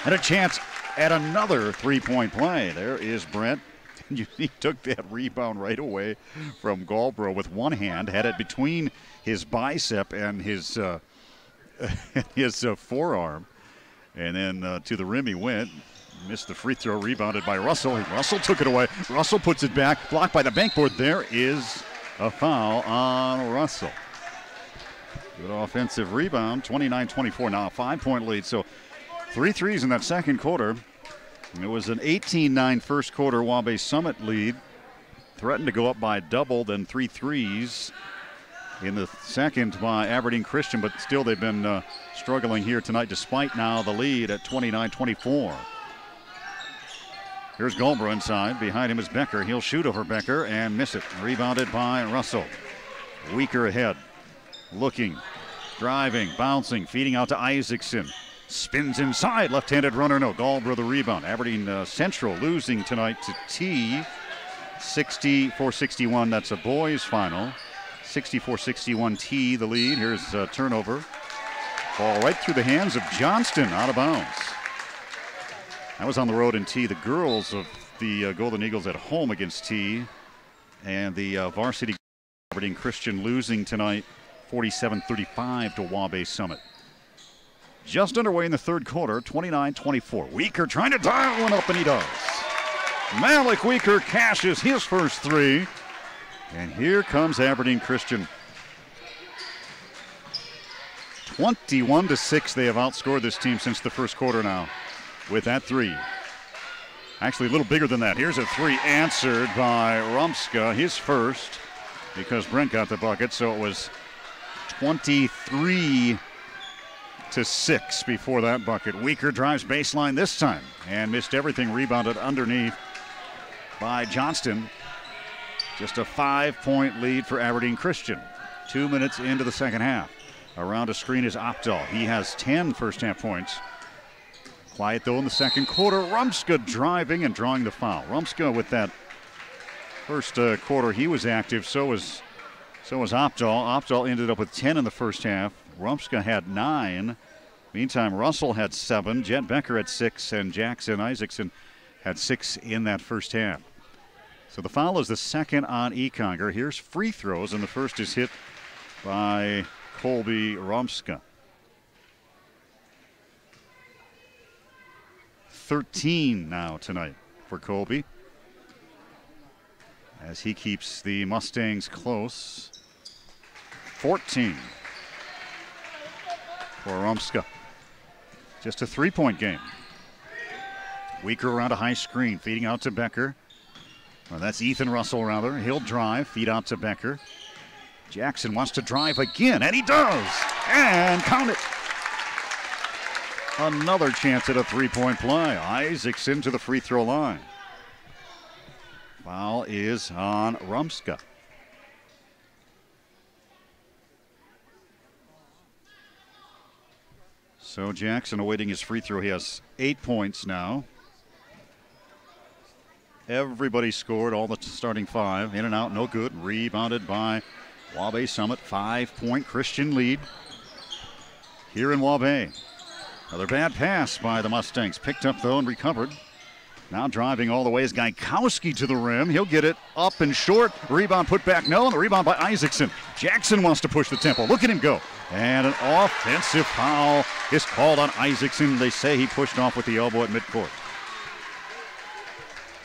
And a chance at another three-point play. There is Brent. He took that rebound right away from Galbra with one hand, had it between his bicep and his forearm. And then to the rim he went. Missed the free throw, rebounded by Russell. Russell took it away. Russell puts it back, blocked by the backboard. There is a foul on Russell. Good offensive rebound, 29-24 now, a 5-point lead. So 3 threes in that second quarter. And it was an 18-9 first quarter Waubay Summit lead. Threatened to go up by double, then 3 threes in the second by Aberdeen Christian, but still they've been struggling here tonight despite now the lead at 29-24. Here's Galbra inside. Behind him is Becker. He'll shoot over Becker and miss it. Rebounded by Russell. Weaker ahead. Looking, driving, bouncing, feeding out to Isaacson. Spins inside. Left-handed runner, no. Galbra the rebound. Aberdeen Central losing tonight to T. 64-61. That's a boys final. 64-61 T the lead. Here's a turnover. Ball right through the hands of Johnston, out of bounds. That was on the road in T. The girls of the Golden Eagles at home against T. And the Varsity Aberdeen Christian losing tonight 47-35 to Waubay Summit. Just underway in the third quarter, 29-24. Weaker trying to dial one up, and he does. Malik Weaker cashes his first three. And here comes Aberdeen Christian. 21-6, they have outscored this team since the first quarter now with that three. Actually, a little bigger than that. Here's a three answered by Rumska, his first, because Brent got the bucket. So it was 23-6 before that bucket. Weaker drives baseline this time and missed everything. Rebounded underneath by Johnston. Just a 5-point lead for Aberdeen Christian. 2 minutes into the second half. Around a screen is Opdahl. He has 10 first half points. Quiet though in the second quarter. Rumska driving and drawing the foul. Rumska with that First quarter he was active, so was Opdahl. Opdahl ended up with 10 in the first half. Rumska had 9. Meantime, Russell had 7, Jet Becker had 6, and Jackson Isaacson had 6 in that first half. So the foul is the second on Econger. Here's free throws, and the first is hit by Colby Rumska. 13 now tonight for Colby, as he keeps the Mustangs close. 14 for Rumska. Just a 3-point game. Weaker around a high screen, feeding out to Becker. Well, that's Ethan Russell, rather. He'll drive, feed out to Becker. Jackson wants to drive again, and he does! And count it! Another chance at a 3-point play. Isaacson to the free throw line. Foul is on Rumska. So Jackson awaiting his free throw. He has 8 points now. Everybody scored, all the starting 5. In and out, no good. Rebounded by Waubay Summit. 5-point Christian lead here in Waubay. Another bad pass by the Mustangs. Picked up, though, and recovered. Now driving all the way is Gaikowski to the rim. He'll get it up and short. Rebound put back, no, and the rebound by Isaacson. Jackson wants to push the tempo. Look at him go. And an offensive foul is called on Isaacson. They say he pushed off with the elbow at midcourt.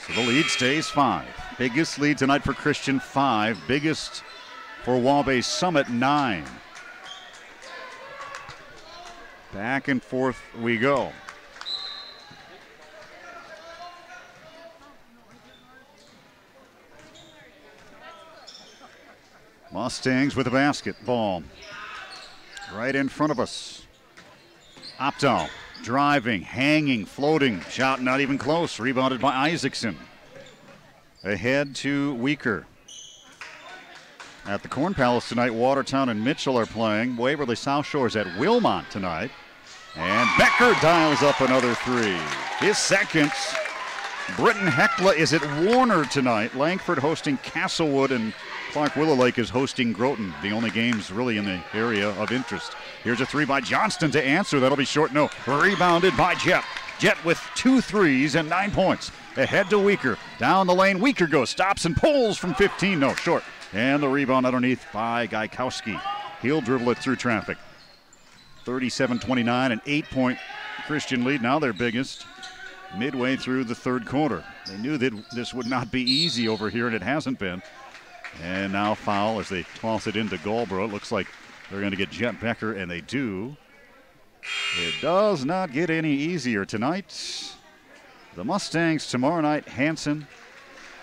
So the lead stays 5. Biggest lead tonight for Christian, 5. Biggest for Waubay Summit, 9. Back and forth we go. Mustangs with the basketball right in front of us. Opdahl driving, hanging, floating, shot not even close. Rebounded by Isaacson. Ahead to Weaker. At the Corn Palace tonight, Watertown and Mitchell are playing. Waverly South Shore's at Wilmot tonight. And Becker dials up another 3. His second. Britton Heckla is at Warner tonight. Langford hosting Castlewood, and Clark Willow Lake is hosting Groton. The only games really in the area of interest. Here's a 3 by Johnston to answer. That'll be short. No. Rebounded by Jet. Jet with 2 threes and 9 points. Ahead to Weaker. Down the lane. Weaker goes. Stops and pulls from 15. No. Short. And the rebound underneath by Gaikowski. He'll dribble it through traffic. 37-29, an 8-point Christian lead. Now their biggest. Midway through the third quarter. They knew that this would not be easy over here, and it hasn't been. And now foul as they toss it into Goldborough. It looks like they're going to get Jet Becker, and they do. It does not get any easier tonight. The Mustangs tomorrow night, Hanson.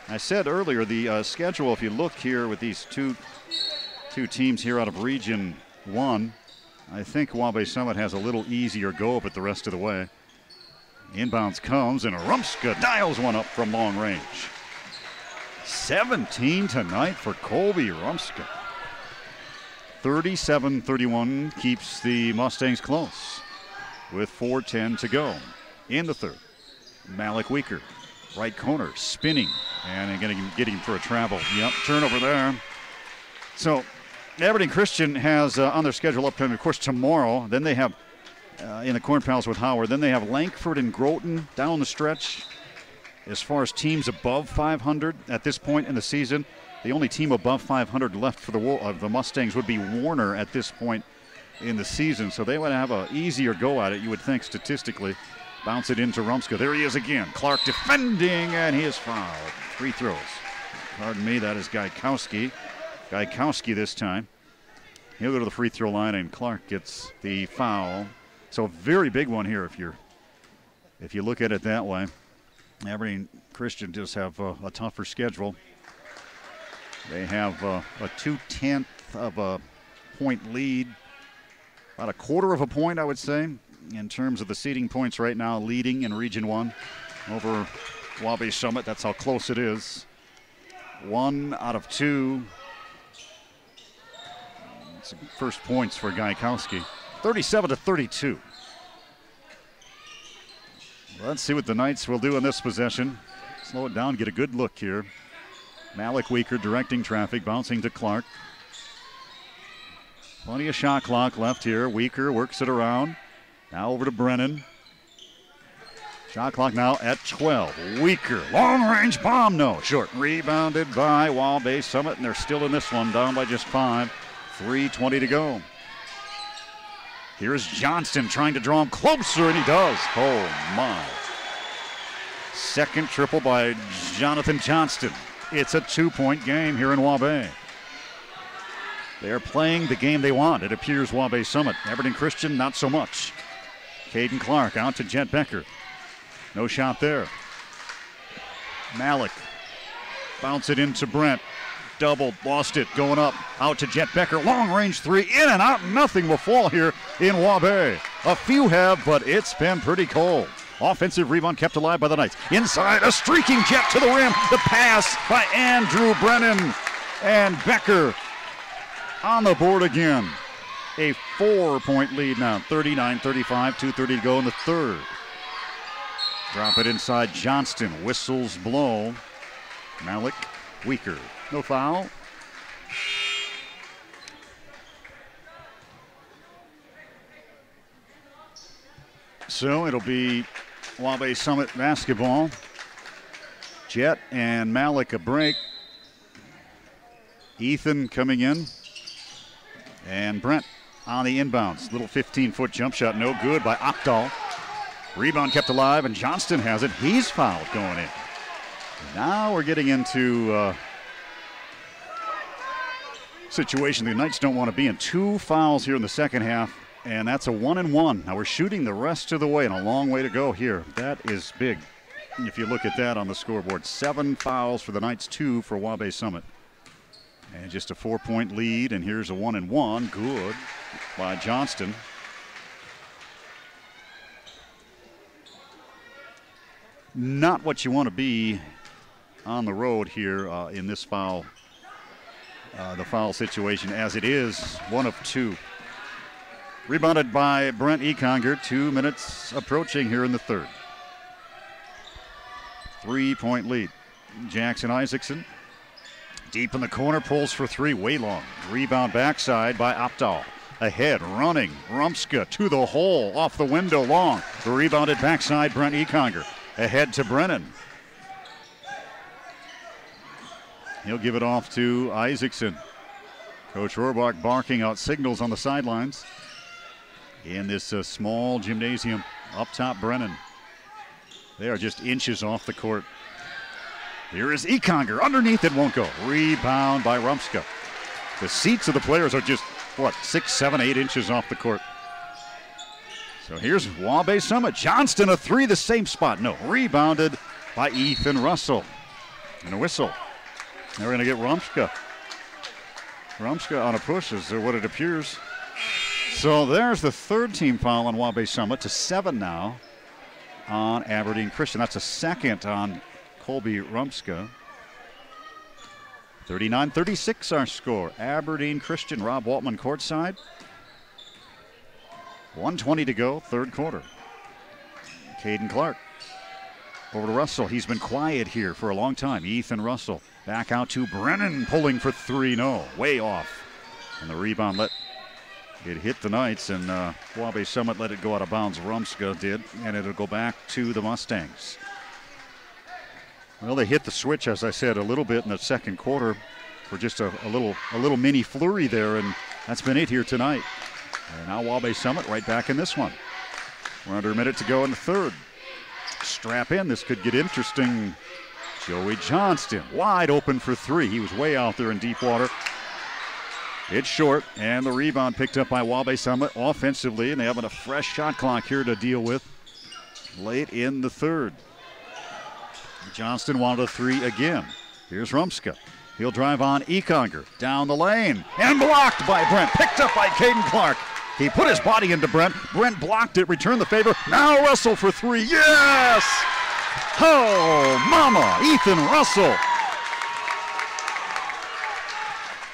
I said earlier, the schedule, if you look here with these two teams here out of Region 1, I think Waubay Summit has a little easier go of it the rest of the way. Inbounds comes, and Rumska dials one up from long range. 17 tonight for Colby Rumska. 37-31 keeps the Mustangs close with 4:10 to go in the third. Malik Weaker, right corner, spinning, and getting him for a travel. Yep, turnover there. So Aberdeen Christian has on their schedule upcoming, of course, tomorrow. Then they have in the Corn Palace with Howard. Then they have Langford and Groton down the stretch. As far as teams above 500 at this point in the season, the only team above 500 left for the Mustangs would be Warner at this point in the season. So they would have an easier go at it, you would think, statistically. Bounce it into Rumska. There he is again. Clark defending, and he is fouled. Free throws. Pardon me, that is Gaikowski. Gaikowski this time. He'll go to the free throw line, and Clark gets the foul. So a very big one here if you look at it that way. Aberdeen Christian just have a tougher schedule. They have a 2/10 of a point lead, about a quarter of a point, I would say, in terms of the seeding points right now, leading in Region 1 over Waubay Summit. That's how close it is. 1 out of 2. It's first points for Gaikowski. 37-32. Let's see what the Knights will do in this possession. Slow it down, get a good look here. Malik Weaker directing traffic, bouncing to Clark. Plenty of shot clock left here. Weaker works it around. Now over to Brennan. Shot clock now at 12. Weaker, long-range bomb, no, short. Rebounded by Waubay Summit, and they're still in this one, down by just 5. 3:20 to go. Here's Johnston trying to draw him closer, and he does. Oh, my. Second triple by Jonathan Johnston. It's a 2-point game here in Waubay. They're playing the game they want, it appears, Waubay Summit. Aberdeen Christian, not so much. Caden Clark out to Jet Becker. No shot there. Malik. Bounce it into Brent. Doubled, lost it, going up. Out to Jet Becker. Long range three, in and out. Nothing will fall here in Waubay. A few have, but it's been pretty cold. Offensive rebound kept alive by the Knights. Inside, a streaking Jet to the rim. The pass by Andrew Brennan. And Becker on the board again. A 4-point lead now. 39-35, 2:30 to go in the third. Drop it inside Johnston. Whistles blow. Malik Weaker. No foul. So it'll be Waubay Summit basketball. Jet and Malik a break. Ethan coming in. And Brent on the inbounds. Little 15-foot jump shot. No good by Opdahl. Rebound kept alive, and Johnston has it. He's fouled going in. Now we're getting into situation the Knights don't want to be in. 2 fouls here in the second half, and that's a 1-and-1. Now we're shooting the rest of the way, and a long way to go here. That is big. If you look at that on the scoreboard, 7 fouls for the Knights, 2 for Waubay Summit. And just a 4-point lead, and here's a 1-and-1. Good by Johnston. Not what you want to be on the road here in this foul, the foul situation as it is, 1 of 2. Rebounded by Brent Econger, 2 minutes approaching here in the third. 3-point lead. Jackson Isaacson deep in the corner, pulls for 3, way long. Rebound backside by Opdahl. Ahead, running, Rumska to the hole, off the window, long. Rebounded backside, Brent Econger. Ahead to Brennan. He'll give it off to Isaacson. Coach Rohrbach barking out signals on the sidelines. In this small gymnasium, up top Brennan. They are just inches off the court. Here is Econger, underneath it won't go. Rebound by Rumska. The seats of the players are just, 6, 7, 8 inches off the court. So here's Waubay Summit. Johnston a 3, the same spot. No, rebounded by Ethan Russell. And a whistle. They're going to get Rumska. Rumska on a push is what it appears. So there's the third team foul on Waubay Summit to 7 now on Aberdeen Christian. That's a second on Colby Rumska. 39-36 our score. Aberdeen Christian, Rob Waltman courtside. 1:20 to go, third quarter. Caden Clark over to Russell. He's been quiet here for a long time. Ethan Russell back out to Brennan, pulling for 3. No, way off. And the rebound it hit the Knights, and Waubay Summit let it go out of bounds. Rumska did, and it'll go back to the Mustangs. Well, they hit the switch, as I said, a little bit in the second quarter for just a little mini flurry there, and that's been it here tonight. And now Waubay Summit right back in this one. We're under a minute to go in the third. Strap in, this could get interesting. Joey Johnston wide open for 3. He was way out there in deep water. It's short, and the rebound picked up by Waubay Summit offensively, and they have a fresh shot clock here to deal with late in the third. Johnston wanted a 3 again. Here's Rumska. He'll drive on Econger down the lane, and blocked by Brent. Picked up by Caden Clark. He put his body into Brent. Brent blocked it, returned the favor. Now Russell for 3. Yes! Oh, mama, Ethan Russell.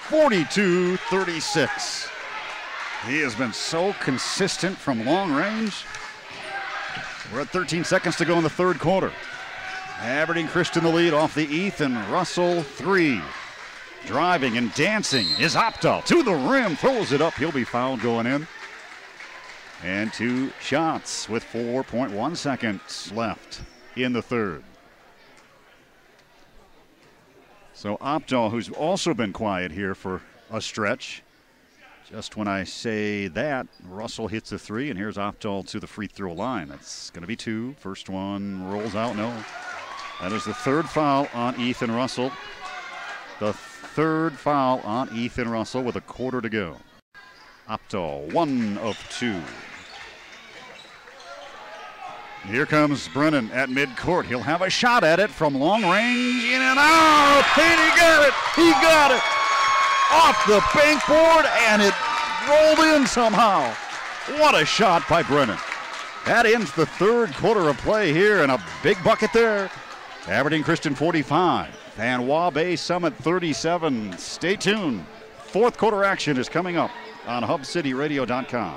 42-36. He has been so consistent from long range. We're at 13 seconds to go in the third quarter. Aberdeen Christian the lead off the Ethan Russell 3. Driving and dancing is Opdahl to the rim, throws it up. He'll be fouled going in. And 2 shots with 4.1 seconds left in the third. So Opdahl, who's also been quiet here for a stretch. Just when I say that, Russell hits a 3, and here's Opdahl to the free throw line. That's going to be 2. First one rolls out, no. That is the third foul on Ethan Russell. The third foul on Ethan Russell with a quarter to go. Opdahl, 1 of 2. Here comes Brennan at midcourt. He'll have a shot at it from long range, in and out, and he got it! He got it! Off the bank board, and it rolled in somehow. What a shot by Brennan. That ends the third quarter of play here, and a big bucket there. Aberdeen Christian 45 and Waubay Summit 37. Stay tuned. Fourth quarter action is coming up on HubCityRadio.com.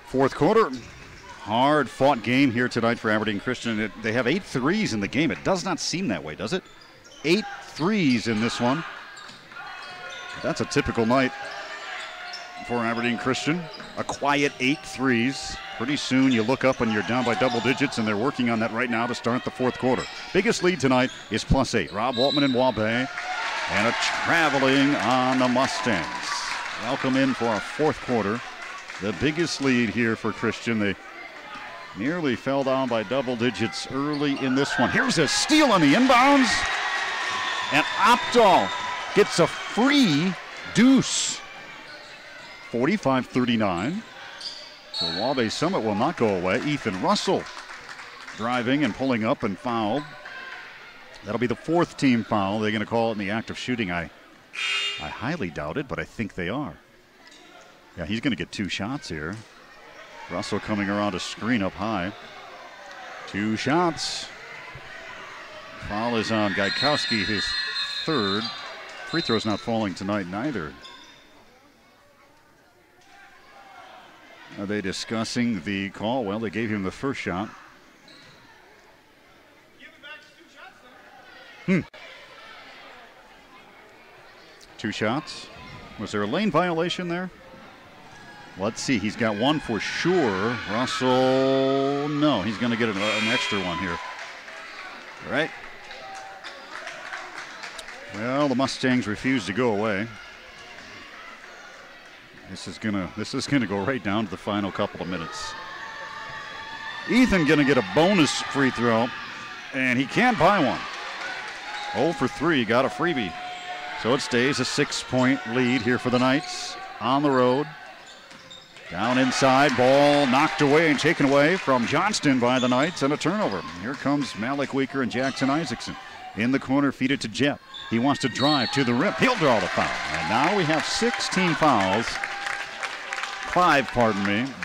Fourth quarter, hard-fought game here tonight for Aberdeen Christian. They have 8 threes in the game. It does not seem that way, does it? 8 threes in this one. That's a typical night for Aberdeen Christian. A quiet 8 threes. Pretty soon you look up and you're down by double digits, and they're working on that right now to start the fourth quarter. Biggest lead tonight is +8. Rob Waltman and Waubay, and a traveling on the Mustangs. Welcome in for our fourth quarter. The biggest lead here for Christian. They nearly fell down by double digits early in this one. Here's a steal on the inbounds. And Opdahl gets a free deuce. 45-39. So Waubay Summit will not go away. Ethan Russell driving and pulling up and fouled. That'll be the 4th team foul. They're going to call it in the act of shooting. I highly doubt it, but I think they are. Yeah, he's going to get 2 shots here. Russell coming around a screen up high. 2 shots. Foul is on Gaikowski, his 3rd. Free throw's not falling tonight neither. Are they discussing the call? Well, they gave him the first shot. 2 shots. Was there a lane violation there? Let's see. He's got 1 for sure. Russell, no. He's going to get an extra one here. All right. Well, the Mustangs refuse to go away. This is gonna go right down to the final couple of minutes. Ethan gonna get a bonus free throw, and he can't buy one. 0 for 3, got a freebie. So it stays a 6-point lead here for the Knights on the road. Down inside, ball knocked away and taken away from Johnston by the Knights, and a turnover. Here comes Malik Weaker and Jackson Isaacson. In the corner, feed it to Jet. He wants to drive to the rim. He'll draw the foul. And now we have 16 fouls. 5,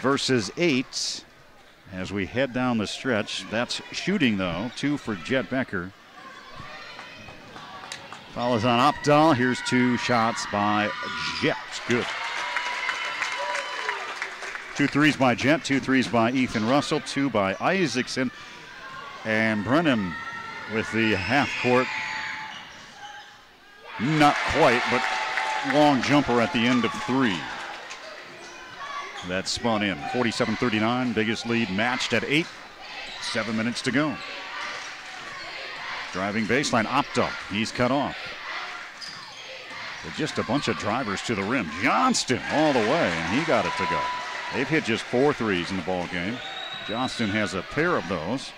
versus 8 as we head down the stretch. That's shooting, though. 2 for Jet Becker. Foul is on Opdahl. Here's 2 shots by Jet. Good. 2 threes by Jet, 2 threes by Ethan Russell, 2 by Isaacson. And Brennan with the half court. Not quite, but long jumper at the end of 3. That spun in. 47-39, biggest lead matched at 8. 7 minutes to go. Driving baseline, Opto. He's cut off. But just a bunch of drivers to the rim. Johnston all the way, and he got it to go. They've hit just 4 threes in the ball game. Johnston has a pair of those,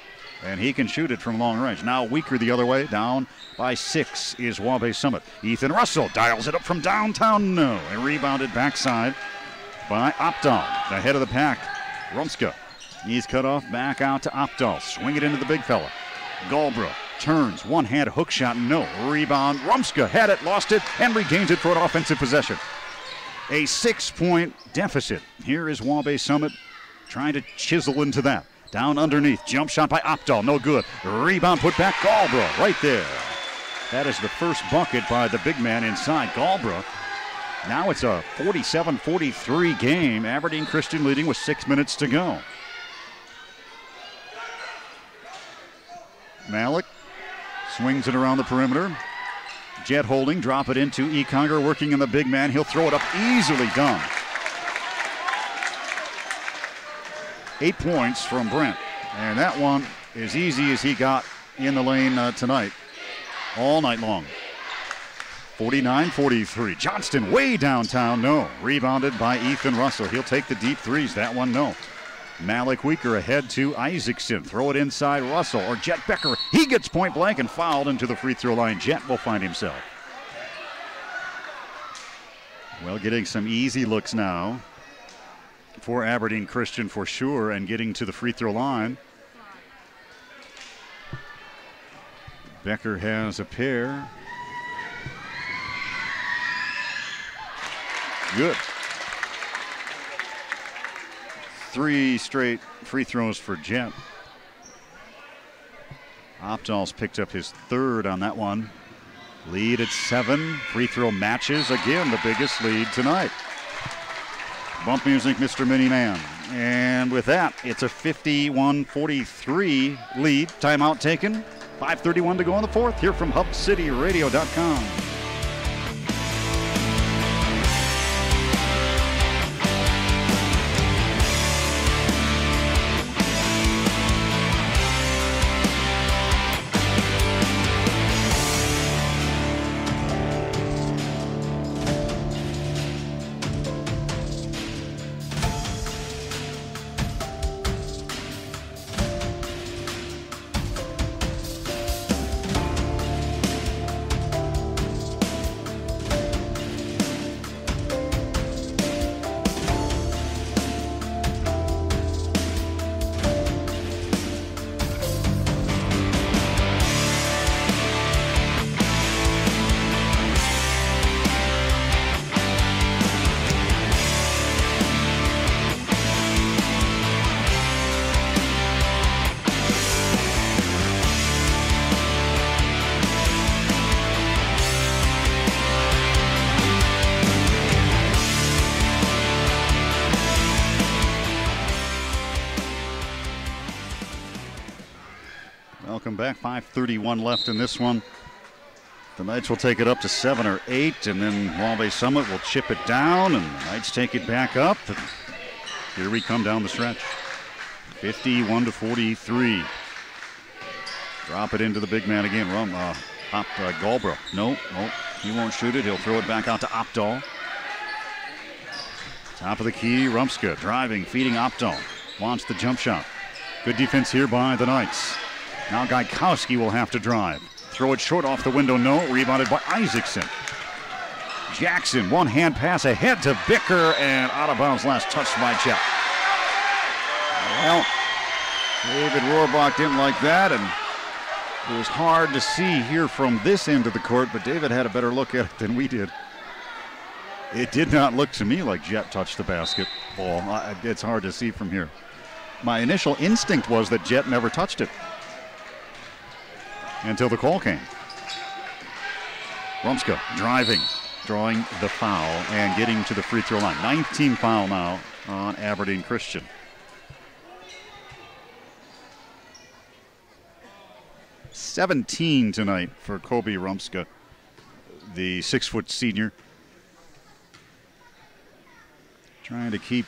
and he can shoot it from long range. Now Weaker the other way, down by 6 is Waubay Summit. Ethan Russell dials it up from downtown, no. And rebounded backside by Opdahl. Ahead of the pack, Rumska. He's cut off, back out to Opdahl. Swing it into the big fella. Galbra turns, one-hand hook shot, no. Rebound, Rumska had it, lost it, and regains it for an offensive possession. A 6-point deficit. Here is Waubay Summit trying to chisel into that. Down underneath, jump shot by Opdahl, no good. Rebound put back, Galbra right there. That is the first bucket by the big man inside, Galbra. Now it's a 47-43 game. Aberdeen Christian leading with 6 minutes to go. Malik swings it around the perimeter. Jet holding, drop it into Econger, working in the big man. He'll throw it up, easily done. 8 points from Brent. And that one as easy as he got in the lane tonight, all night long. 49-43. Johnston way downtown, no. Rebounded by Ethan Russell. He'll take the deep threes. That one, no. Malik Weaker ahead to Isaacson. Throw it inside Russell or Jet Becker. He gets point blank and fouled into the free throw line. Jet will find himself. Well, getting some easy looks now for Aberdeen Christian for sure, and getting to the free throw line. Becker has a pair. Good. 3 straight free throws for Jet. Opdahl's picked up his 3rd on that one. Lead at 7. Free throw matches again, the biggest lead tonight. Bump music, Mr. Miniman. And with that, it's a 51-43 lead. Timeout taken. 5:31 to go in the 4th. Here from HubCityRadio.com. Welcome back. 5:31 left in this one. The Knights will take it up to 7 or 8, and then Waubay Summit will chip it down, and the Knights take it back up. Here we come down the stretch. 51-43. Drop it into the big man again. Galbra. No, he won't shoot it. He'll throw it back out to Opdahl. Top of the key, Rumska driving, feeding Opdahl. Wants the jump shot. Good defense here by the Knights. Now Gaikowski will have to drive. Throw it short off the window, no. Rebounded by Isaacson. Jackson, one-hand pass ahead to Bicker, and out of bounds, last touched by Chet. Well, David Rohrbach didn't like that, and it was hard to see here from this end of the court, but David had a better look at it than we did. It did not look to me like Jet touched the basketball. It's hard to see from here. My initial instinct was that Jet never touched it until the call came. Rumska driving, drawing the foul, and getting to the free throw line. 19 foul now on Aberdeen Christian. (17) tonight for Kobe Rumska, the 6-foot senior. Trying to keep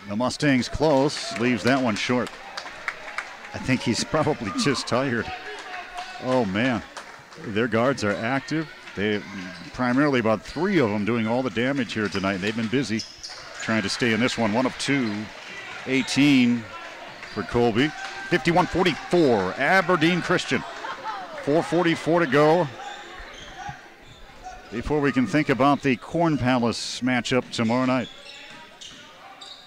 the Mustangs close. Leaves that one short. I think he's probably just tired. Oh, man. Their guards are active. They primarily about 3 of them doing all the damage here tonight. They've been busy trying to stay in this one. 1 of 2. 18 for Colby. 51-44. Aberdeen Christian. 4:44 to go before we can think about the Corn Palace matchup tomorrow night.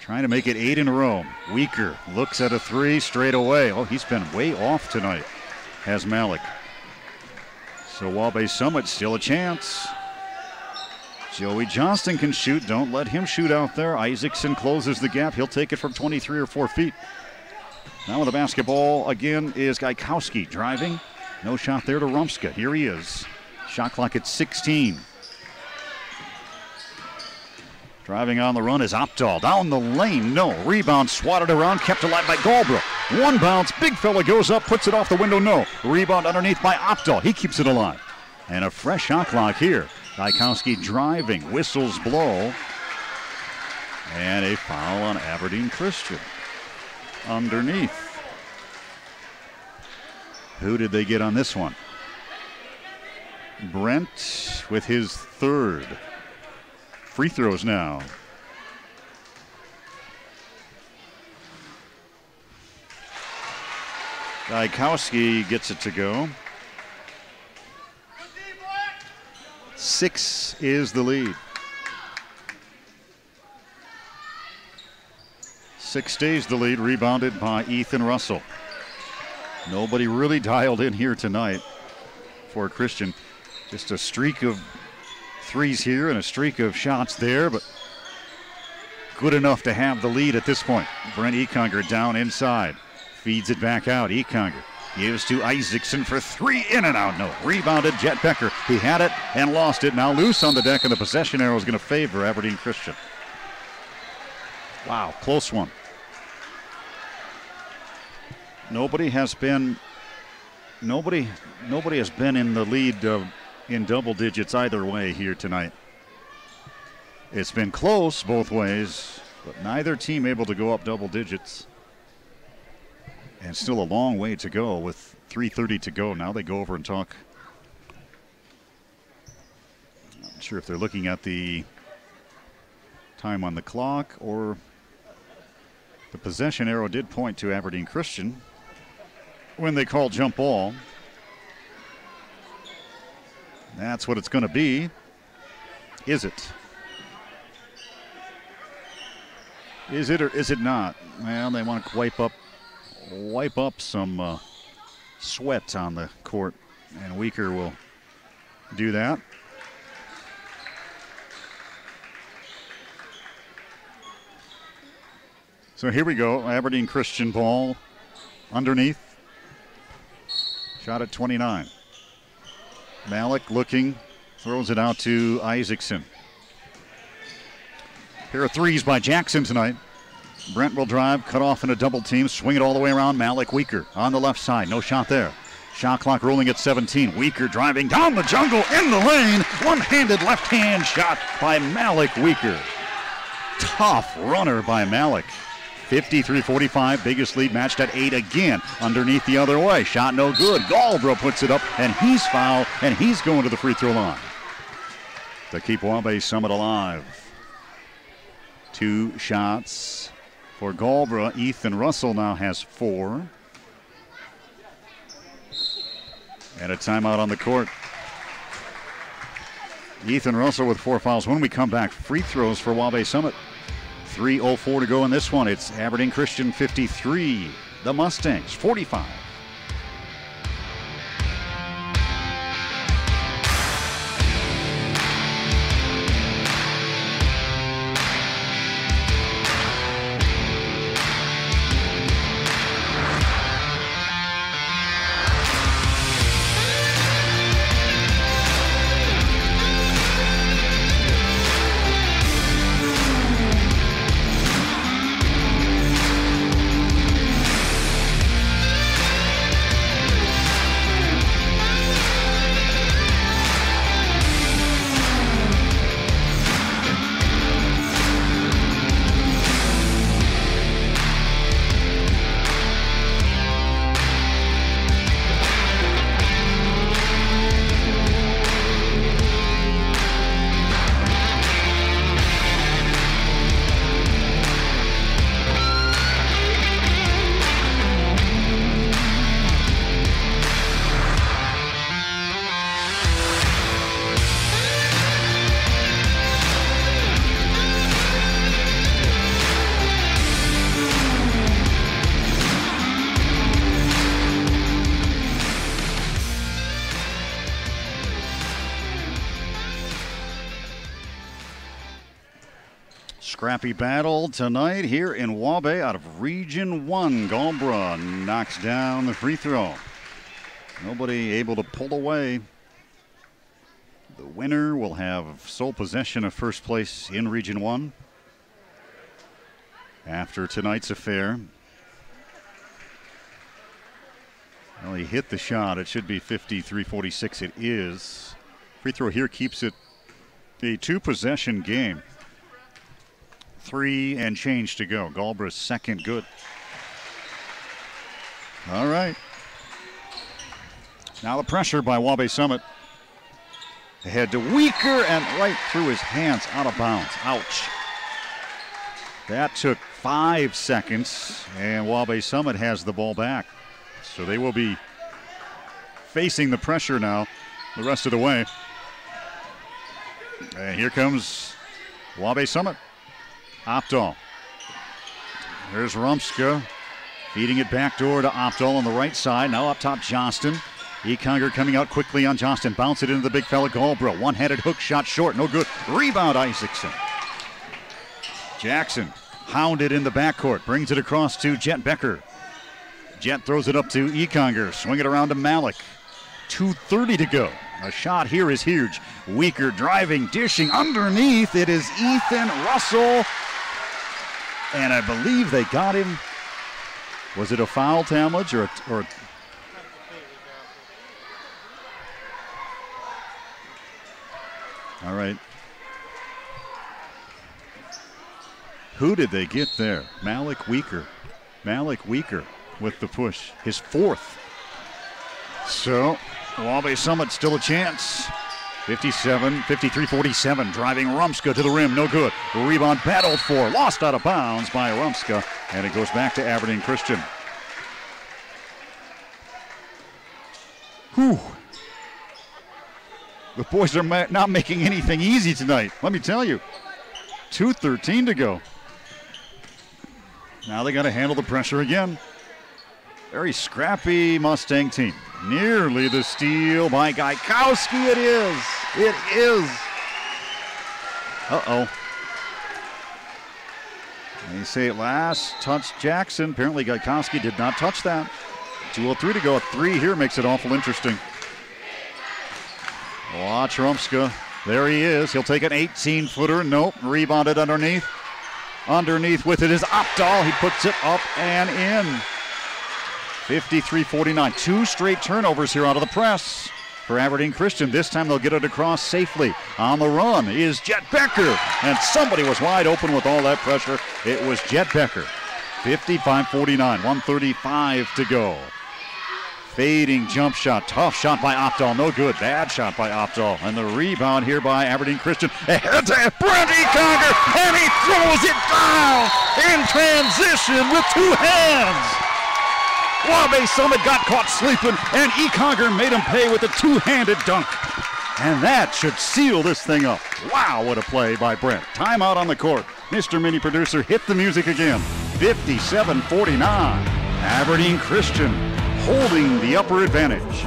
Trying to make it 8 in a row. Weaker looks at a 3 straight away. Oh, he's been way off tonight, has Malik. So Waubay Summit still a chance. Joey Johnston can shoot. Don't let him shoot out there. Isaacson closes the gap. He'll take it from 23 or 4 feet. Now with the basketball again is Gaikowski driving. No shot there to Rumska. Here he is. Shot clock at 16. Driving on the run is Opdahl. Down the lane, no. Rebound swatted around, kept alive by Galbraith. 1 bounce, big fella goes up, puts it off the window, no. Rebound underneath by Opdahl. He keeps it alive. And a fresh shot clock here. Gaikowski driving, whistles blow. And a foul on Aberdeen Christian. Underneath. Who did they get on this one? Brent with his 3rd. Free throws now. Gaikowski gets it to go. 6 is the lead. 6 stays the lead, rebounded by Ethan Russell. Nobody really dialed in here tonight for Christian. Just a streak of 3s here and a streak of shots there, but good enough to have the lead at this point. Brent Econger down inside. Feeds it back out. Econger gives to Isaacson for 3, in and out. No. Rebounded Jet Becker. He had it and lost it. Now loose on the deck, and the possession arrow is going to favor Aberdeen Christian. Wow, close one. Nobody has been in the lead in double digits either way here tonight. It's been close both ways, but neither team able to go up double digits. And still a long way to go with 3:30 to go. Now they go over and talk. Not sure if they're looking at the time on the clock or the possession arrow did point to Aberdeen Christian when they call jump ball. That's what it's going to be. Is it? Is it or is it not? Well, they want to wipe up some sweat on the court, and Weaker will do that. So here we go. Aberdeen Christian ball underneath. Shot at 29. Malik looking, throws it out to Isaacson. Pair of 3s by Jackson tonight. Brent will drive, cut off in a double team, swing it all the way around. Malik Weaker on the left side, no shot there. Shot clock rolling at 17. Weaker driving down the jungle in the lane. One-handed left-hand shot by Malik Weaker. Tough runner by Malik. 53-45, biggest lead matched at 8 again. Underneath the other way, shot no good. Galbraith puts it up, and he's fouled, and he's going to the free throw line to keep Waubay Summit alive. 2 shots for Galbraith. Ethan Russell now has 4. And a timeout on the court. Ethan Russell with 4 fouls. When we come back, free throws for Waubay Summit. 3:04 to go in this one. It's Aberdeen Christian 53, the Mustangs 45. scrappy battle tonight here in Waubay out of Region 1. Galbra knocks down the free throw. Nobody able to pull away. The winner will have sole possession of first place in Region 1 after tonight's affair. Well, he hit the shot. It should be 53-46. It is. Free throw here keeps it a two-possession game. 3 and change to go. Galbra's second good. All right. Now the pressure by Waubay Summit. Ahead to Weaker and right through his hands, out of bounds. Ouch. That took 5 seconds, and Waubay Summit has the ball back. So they will be facing the pressure now the rest of the way. And here comes Waubay Summit. Opdahl. There's Rumska feeding it back door to Opdahl on the right side. Now up top, Johnston. Econger coming out quickly on Johnston. Bounce it into the big fella Galbra. One-handed hook shot short. No good. Rebound Isaacson. Jackson hounded in the backcourt. Brings it across to Jet Becker. Jet throws it up to Econger. Swing it around to Malik. 2:30 to go. A shot here is huge. Weaker driving, dishing underneath. It is Ethan Russell. And I believe they got him. Was it a foul, Tamlich, or all right. Who did they get there? Malik Weaker. Malik Weaker with the push. His fourth. So, Waubay Summit still a chance. 53-47. Driving Rumska to the rim. No good. Rebound battled for. Lost out of bounds by Rumska. And it goes back to Aberdeen Christian. Whew. The boys are not making anything easy tonight, let me tell you. 2:13 to go. Now they got to handle the pressure again. Very scrappy Mustang team. Nearly the steal by Gaikowski. It is. It is. Uh-oh. They say last touch Jackson. Apparently Gaikowski did not touch that. 2:03 to go. A 3 here makes it awful interesting. Watch Rumska. There he is. He'll take an 18-footer. Nope. Rebounded underneath. Underneath with it is Opdahl. He puts it up and in. 53-49. 2 straight turnovers here out of the press for Aberdeen Christian. This time they'll get it across safely. On the run is Jet Becker. And somebody was wide open with all that pressure. It was Jet Becker. 55-49. 1:35 to go. Fading jump shot. Tough shot by Opdahl. No good. Bad shot by Opdahl. And the rebound here by Aberdeen Christian. Ahead to Brent Econger. And he throws it down in transition with 2 hands. Waubay Summit got caught sleeping, and Econger made him pay with a 2-handed dunk. And that should seal this thing up. Wow, what a play by Brent. Timeout on the court. Mr. Mini Producer, hit the music again. 57-49. Aberdeen Christian holding the upper advantage.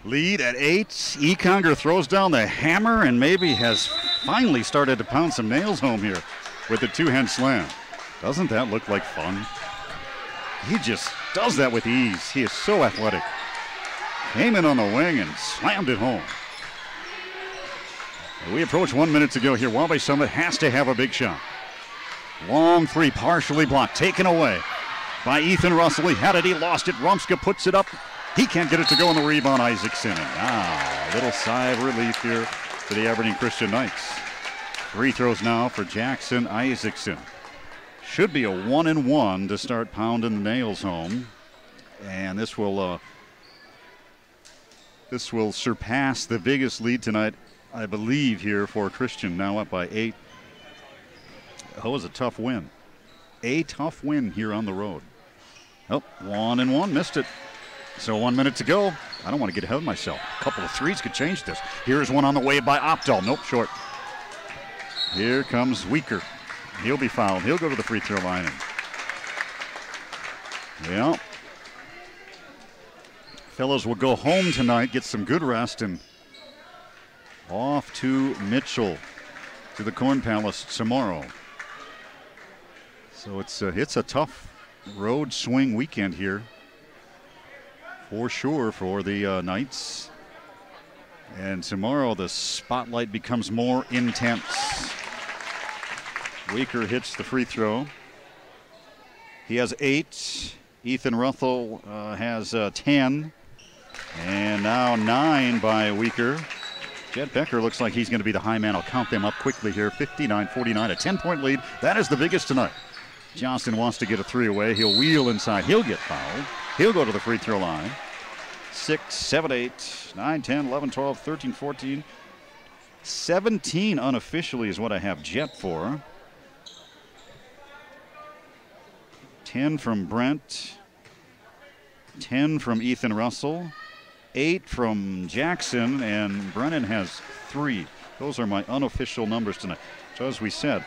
Lead at 8. Econger throws down the hammer and maybe has finally started to pound some nails home here with the 2-hand slam. Doesn't that look like fun? He just does that with ease. He is so athletic. Came in on the wing and slammed it home. We approach 1 minute to go here. Waubay Summit has to have a big shot. Long three, partially blocked, taken away by Ethan Russell. He had it, he lost it. Rumska puts it up. He can't get it to go on the rebound, Isaacson. And now, a little sigh of relief here for the Aberdeen Christian Knights. Free throws now for Jackson Isaacson. Should be a 1-and-1 to start pounding the nails home. And this will surpass the biggest lead tonight, I believe, here for Christian, now up by 8. That was a tough win. A tough win here on the road. Oh, 1-and-1, missed it. So 1 minute to go. I don't want to get ahead of myself. A couple of threes could change this. Here's one on the way by Opdahl. Nope, short. Here comes Weaker. He'll be fouled. He'll go to the free throw line. Yeah. Fellows will go home tonight, get some good rest, and off to Mitchell, to the Corn Palace tomorrow. So it's a tough road swing weekend here, for sure, for the Knights. And tomorrow the spotlight becomes more intense. Weaker hits the free throw. He has 8. Ethan Russell has 10. And now 9 by Weaker. Jed Becker looks like he's going to be the high man. I'll count them up quickly here. 59-49, a 10-point lead. That is the biggest tonight. Johnston wants to get a 3 away. He'll wheel inside. He'll get fouled. He'll go to the free throw line. 6, 7, 8, 9, 10, 11, 12, 13, 14. 17 unofficially is what I have Jet for. 10 from Brent. 10 from Ethan Russell. 8 from Jackson, and Brennan has 3. Those are my unofficial numbers tonight. So as we said,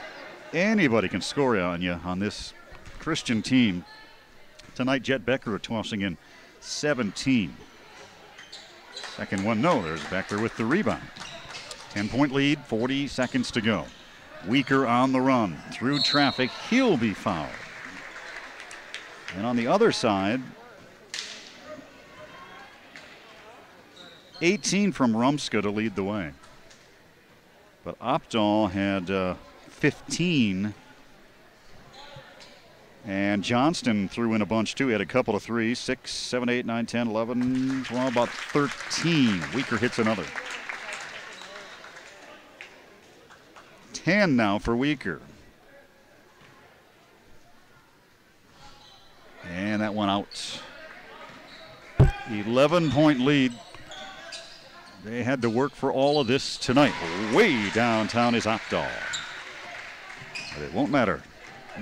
anybody can score on you on this Christian team. Tonight, Jet Becker tossing in 17. Second one, no, there's Becker with the rebound. 10-point lead, 40 seconds to go. Weaker on the run, through traffic, he'll be fouled. And on the other side, 18 from Rumska to lead the way. But Opdahl had 15. And Johnston threw in a bunch too. He had a couple of threes. 6, 7, 8, 9, 10, 11, 12, about 13. Weaker hits another. 10 now for Weaker. And that one out. 11-point lead. They had to work for all of this tonight. Way downtown is Opdahl. But it won't matter.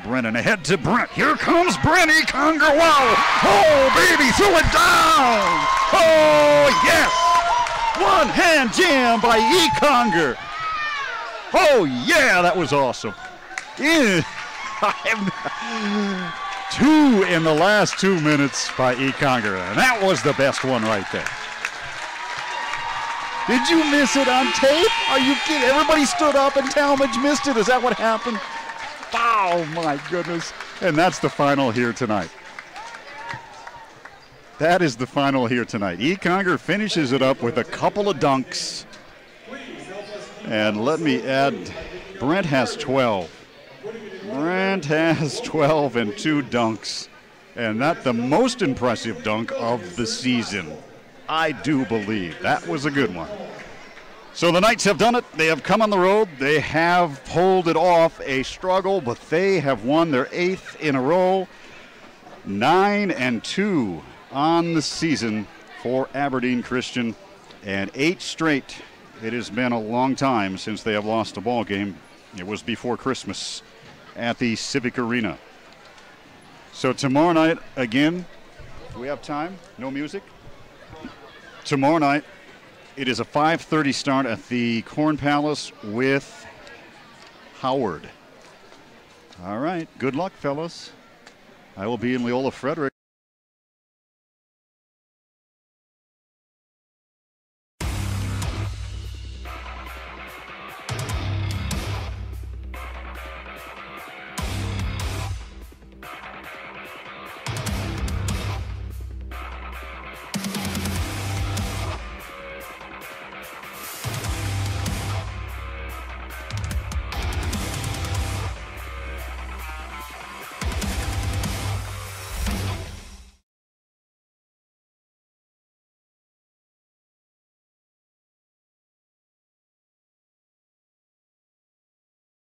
Brennan ahead to Brent. Here comes Brent Econger. Wow! Oh, baby, threw it down! Oh, yes! One-hand jam by Econger. Oh, yeah, that was awesome. 2 in the last 2 minutes by Econger. And that was the best one right there. Did you miss it on tape? Are you kidding? Everybody stood up and Talmadge missed it. Is that what happened? Oh, my goodness. And that's the final here tonight. That is the final here tonight. Econger finishes it up with a couple of dunks. And let me add, Brent has 12. Brent has 12 and 2 dunks. And that's the most impressive dunk of the season. I do believe that was a good one. So the Knights have done it. They have come on the road. They have pulled it off, a struggle, but they have won their 8th in a row. 9-2 on the season for Aberdeen Christian, and 8 straight. It has been a long time since they have lost a ball game. It was before Christmas at the Civic Arena. So tomorrow night, again, do we have time? No music? Tomorrow night, it is a 5:30 start at the Corn Palace with Howard. All right, good luck, fellas. I will be in Leola Frederick.